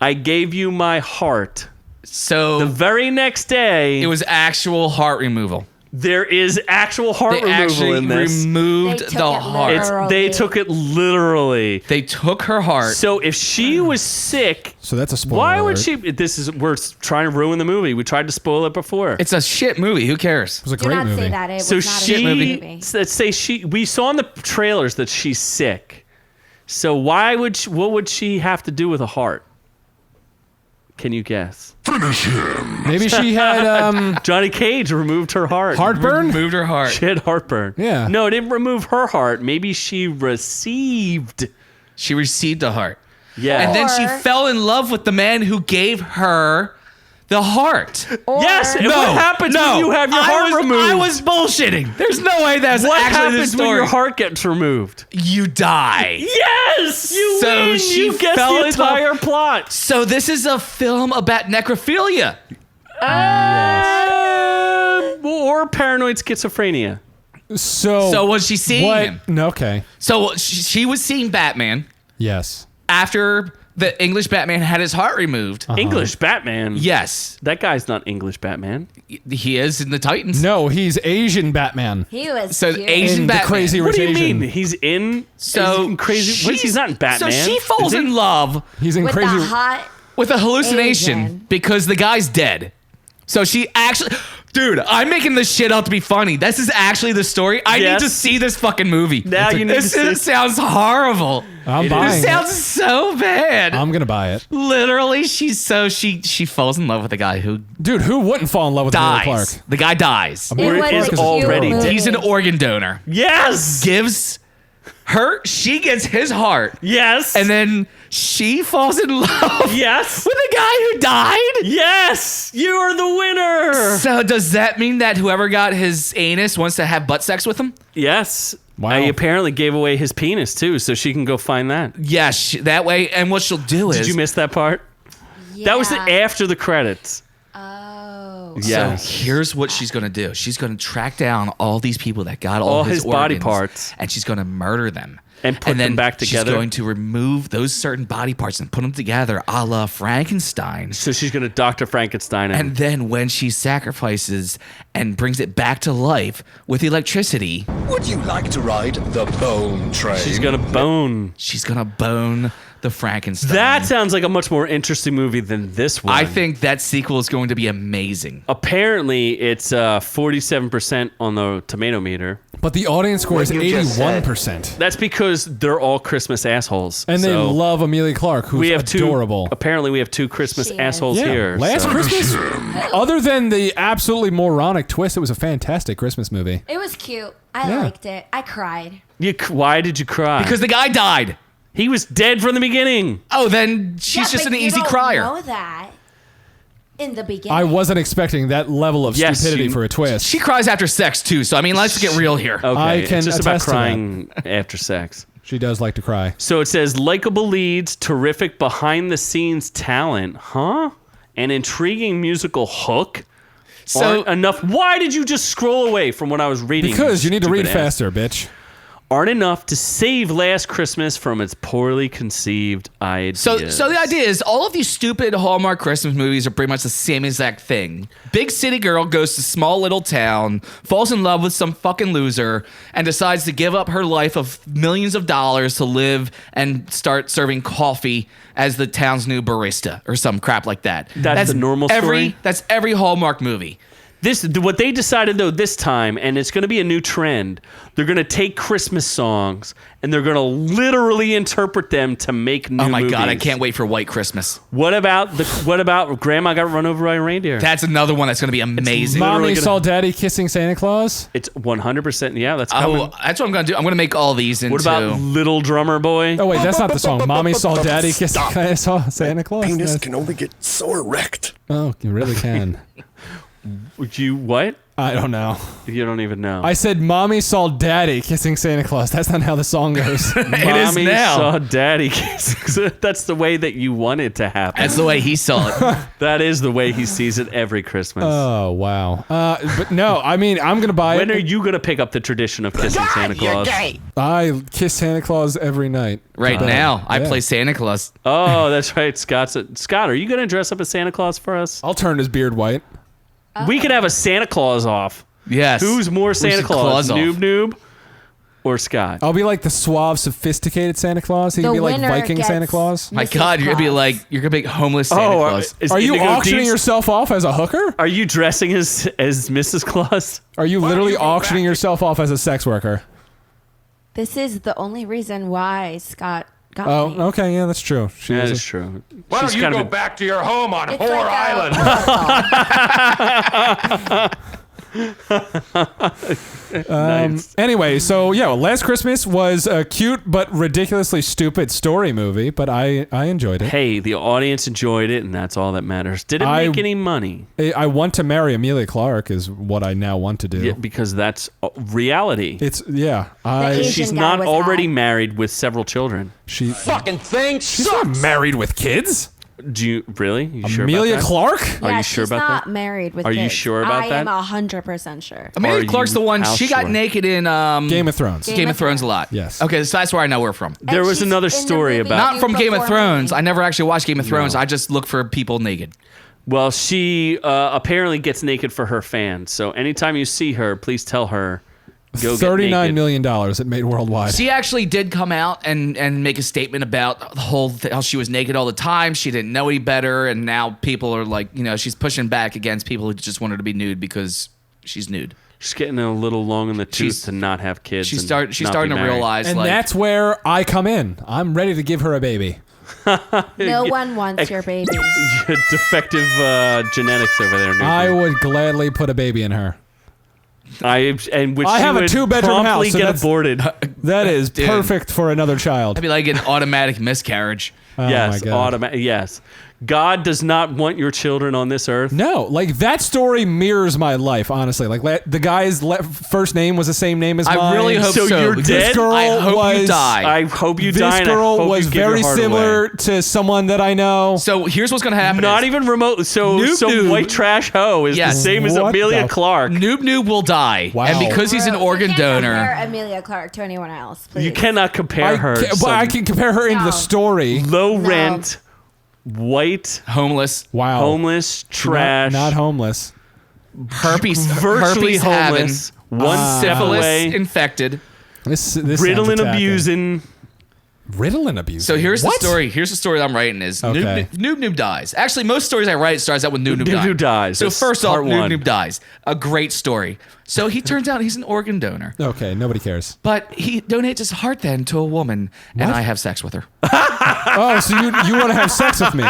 I gave you my heart. So The very next day, it was actual heart removal. there is actual heart They removal actually in this. removed They took the it heart. literal. They took it literally. They took her heart. So if she was sick, So that's a spoiler. why would alert. she? We're trying to ruin the movie. We tried to spoil it before. It's a shit movie. Who cares? It was a Do great not movie. say that. It So was not a she, good movie. let's say we saw in the trailers that she's sick. So why would what would she have to do with a heart? Can you guess? Maybe she had Johnny Cage removed her heart. heartburn. Removed her heart. She had heartburn. Yeah. No, it didn't remove her heart. Maybe she received. She received a heart. Yeah. And then she Or- fell in love with the man who gave her the heart. Yes. And No, what happens when you have your heart removed? I was bullshitting. There's no way that's What actually the happens when story. your heart gets removed? You die. Yes, you So win. she You guessed fell the in love- entire plot. So this is a film about necrophilia. Or paranoid schizophrenia. So was she seeing what? him? No, okay. So she was seeing Batman Yes. after the English Batman had his heart removed. English Batman. Yes, That guy's not English Batman. he is in the Titans. No, he's Asian Batman. He was So cute. Asian In the Batman. Crazy What do you Asian. mean? He's in. So he's in crazy. What is he's not in Batman? So she falls Is he? in love He's in with crazy. the hot. with a hallucination Asian. because the guy's dead. So she actually, dude, I'm making this shit up to be funny. This is actually the story. I need to see this fucking movie. Now you need to see This sounds horrible. I'm buying This sounds so bad. I'm gonna buy it. Literally, she falls in love with the guy who Dude, who wouldn't fall in love with Emilia dies. Clarke? The guy dies. Is already dead. He's an organ donor. Yes. She gets his heart. Yes. And then she falls in love. Yes. With the guy who died. Yes. You are the winner. So does that mean that whoever got his anus wants to have butt sex with him? Yes. Wow. He apparently gave away his penis too, so she can go find that. Yes, that way. And what she'll do is. Did you miss that part? Yeah. That was after the credits. Oh. Yeah. So here's what she's going to do. She's going to track down all these people that got all his body organs, parts. and she's going to murder them. And put them back together. She's going to remove those certain body parts and put them together a la Frankenstein. So she's going to Dr. Frankenstein him. And then when she sacrifices and brings it back to life with electricity, Would you like to ride the bone train? she's going to bone. she's going to bone the Frankenstein. That sounds like a much more interesting movie than this one. I think that sequel is going to be amazing. Apparently, it's 47% on the tomato meter. But the audience score is What you just 81%. That's because they're all Christmas assholes. And they So love Emilia Clarke, who's we have adorable. Apparently, we have two Christmas She is. assholes here. Last so- Christmas, other than the absolutely moronic twist, it was a fantastic Christmas movie. It was cute. I Yeah. liked it. I cried. Why did you cry? Because the guy died. he was dead from the beginning. Oh, then she's just but an you easy don't crier. know that in the beginning. I wasn't expecting that level of Yes, stupidity you- for a twist. She cries after sex too, so I mean, let's get real here. Okay, I can it's just about attest to that. crying after sex. She does like to cry. So it says likable leads, terrific behind-the-scenes talent, huh? An intriguing musical hook. So Aren't enough. Why did you just scroll away from what I was reading? Because you need to read stupid ass? faster, bitch. Aren't enough to save Last Christmas from its poorly conceived ideas. So the idea is all of these stupid Hallmark Christmas movies are pretty much the same exact thing. Big city girl goes to small little town, falls in love with some fucking loser, and decides to give up her life of millions of dollars to live and start serving coffee as the town's new barista or some crap like that. That's the normal story? That's every Hallmark movie. What they decided though this time, and it's going to be a new trend, they're going to take Christmas songs and they're going to literally interpret them to make new movies. Oh my god, I can't wait for White Christmas. What about Grandma Got Run Over by a Reindeer? That's another one that's going to be amazing. Mommy gonna- saw Daddy kissing Santa Claus. It's 100%. Yeah, that's coming. Oh, that's what I'm going to do. I'm going to make all these into. What about Little Drummer Boy? Oh wait, that's not the song. Mommy saw Daddy kissing Santa Claus. Penis That's- can only get so erect. Oh, you really can. Would you what? I don't know. You don't even know. I said Mommy saw Daddy kissing Santa Claus. That's not how the song goes. It is Mommy now. saw Daddy kissing. That's the way that you want it to happen. That's the way he saw it. That is the way he sees it every Christmas. Oh wow. But no, I mean I'm gonna buy When it. are you gonna pick up the tradition of kissing Santa Claus? I kiss Santa Claus every night. Right But, now, I yeah. play Santa Claus. Oh, that's right. Scott, are you gonna dress up as Santa Claus for us? I'll turn his beard white. We could have a Santa Claus off. Yes. Who's more Santa the Claus, claws off? Noob-Noob or Scott? I'll be like the suave, sophisticated Santa Claus. He The can be like winner Viking gets- Santa Claus. My Mrs. God, you're Claus. gonna be homeless Santa Claus. is Are you Indigo auctioning Deeds- yourself off as a hooker? Are you dressing as Mrs. Claus? Are you literally auctioning yourself off as a sex worker? This is the only reason why Scott got Oh, me. okay, yeah, that's true. She That is is true. Why She's don't you kind go of a- back to your home on It's Whore like Island? Nice. Anyway, so yeah, Last Christmas was a cute but ridiculously stupid story movie, but I enjoyed it. Hey, the audience enjoyed it, and that's all that matters. Did it make any money? I want to marry Emilia Clarke is what I now want to do. Yeah, because that's reality. It's yeah. She's not already married with several children. She fucking thing she's not married with kids. Do you really? You sure Amelia about that? Clarke? Are Yeah, you sure she's about not that? married with Are you kids. sure about that? I am 100% sure. Amelia Clark's the one. how She got sure? naked in Game of Thrones. Game of Thrones a lot. Yes. Okay, so that's where I know her from. There was another story about. Not from Game of Thrones. I never actually watched Game of Thrones. I just look for people naked. Well, she apparently gets naked for her fans. So anytime you see her, please tell her go get $39 naked. million it made worldwide. She actually did come out and make a statement about the whole how she was naked all the time. She didn't know any better, and now people are like, she's pushing back against people who just want her to be nude because she's nude. She's getting a little long in the tooth to not have kids. She's starting to realize, and that's where I come in. I'm ready to give her a baby. No one wants your baby. Defective genetics over there. I would gladly put a baby in her. I have a 2-bedroom house. So get aborted. That is perfect for another child. That'd be like an automatic miscarriage. Oh yes, my God. automatic. Yes. God does not want your children on this earth. No, like that story mirrors my life, honestly. Like the guy's first name was the same name as mine. I really hope so. You're dead? This girl I hope you die. I hope you die. This girl was very similar to someone that I know. So here's what's gonna happen. Not even remote. So some white trash hoe is the same as Amelia Clark. Noob-Noob will die. Wow. And because he's an organ You donor. can't compare Amelia Clark to anyone else, please. You cannot compare her. But I can compare her into the story. Low rent, white, homeless, homeless, trash, not homeless, herpes, virtually homeless, one step syphilis away, infected, this riddling, abusing. Riddling abuse. So here's the story. Here's the story that I'm writing is Okay. Noob-Noob dies. Actually, most stories I write starts out with Noob-Noob dies. So That's first off, part one. Noob-Noob dies. A great story. So he turns out he's an organ donor. Okay, nobody cares. But he donates his heart then to a woman, and I have sex with her. Oh, so you want to have sex with me?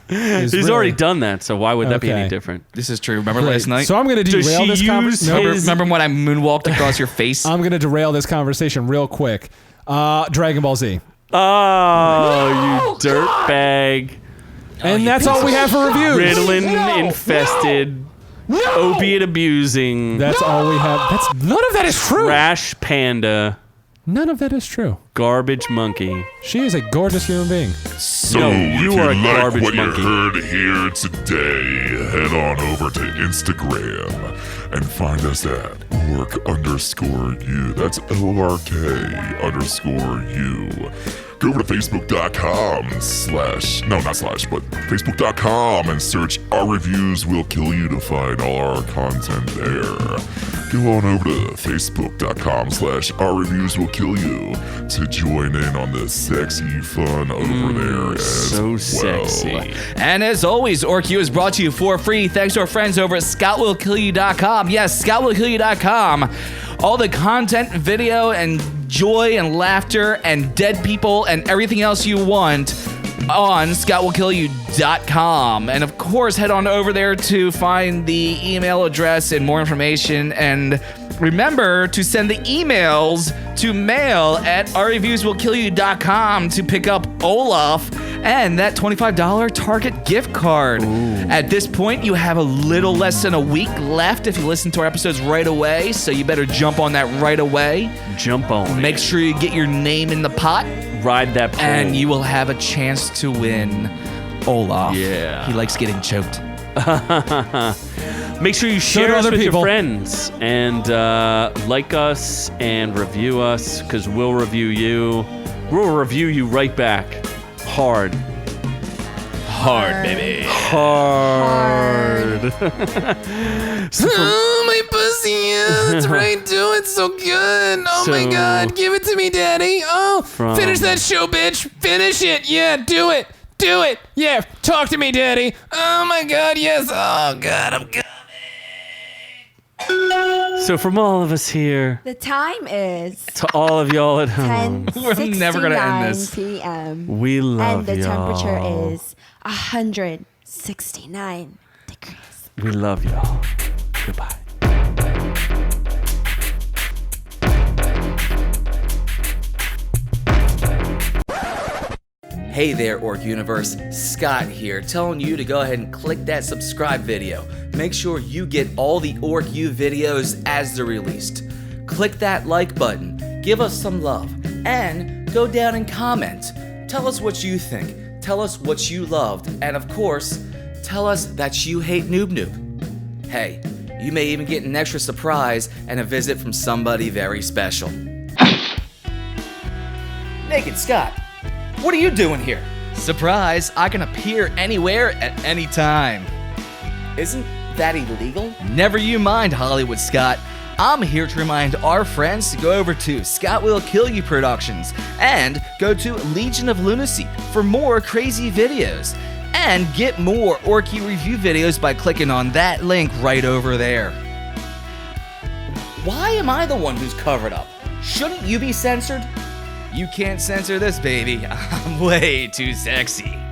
He's already done that, so why would that be any Okay. different? This is true. Remember last night? So I'm going to Does derail she this use conversation. Remember when I moonwalked across your face? I'm going to derail this conversation real quick. Dragon Ball Z. Oh, you dirtbag. And that's all we have for reviews. Ritalin infested, opiate abusing. That's all we have. None of that is true. Trash panda. None of that is true. Garbage monkey. She is a gorgeous human being. So No, if you you are a like garbage what monkey. you heard here today, head on over to Instagram and find us at OrkU. That's ORK_U. Go over to Facebook.com and search Our Reviews Will Kill You to find all our content there. Go on over to Facebook.com/Our Reviews Will Kill You to join in on the sexy fun over there as So well. sexy. And as always, OrkU is brought to you for free thanks to our friends over at ScottWillKillYou.com. Yes, ScottWillKillYou.com. All the content, video, and joy and laughter and dead people and everything else you want on ScottWillKillYou.com. And of course, head on over there to find the email address and more information. And remember to send the emails to mail@ourreviewswillkillyou.com to pick up Olaf and that $25 Target gift card. At this point, you have a little less than a week left if you listen to our episodes right away, so you better jump on that right away. Jump on. Make sure you get your name in the pot, Ride that pole. and you will have a chance to win Olaf. Yeah. He likes getting choked. Make sure you So share do us other with people. your friends and like us and review us because we'll review you. We'll review you right back. Hard. Hard, baby. Hard. Oh, my pussy, yeah, that's right, do it so good. Oh my So- God, give it to me, daddy. Oh, From- finish that show, bitch. Finish it. Yeah, do it. Do it. Yeah, talk to me, daddy. Oh my God, yes. Oh God, I'm good. So from all of us here The time is to all of y'all at home, 10:69 never gonna end this. p.m. we love And the y'all. temperature is 169 degrees. We love y'all. Goodbye. Hey there, Ork Universe. Scott here, telling you to go ahead and click that subscribe video. Make sure you get all the OrkU videos as they're released. Click that like button, give us some love, and go down and comment. Tell us what you think, tell us what you loved, and of course, tell us that you hate Noob-Noob. Hey, you may even get an extra surprise and a visit from somebody very special. Naked Scott, what are you doing here? Surprise, I can appear anywhere at any time. Isn't that illegal? Never you mind, Hollywood Scott. I'm here to remind our friends to go over to Scott Will Kill You Productions and go to Legion of Lunacy for more crazy videos. And get more OrkU review videos by clicking on that link right over there. Why am I the one who's covered up? Shouldn't you be censored? You can't censor this, baby. I'm way too sexy.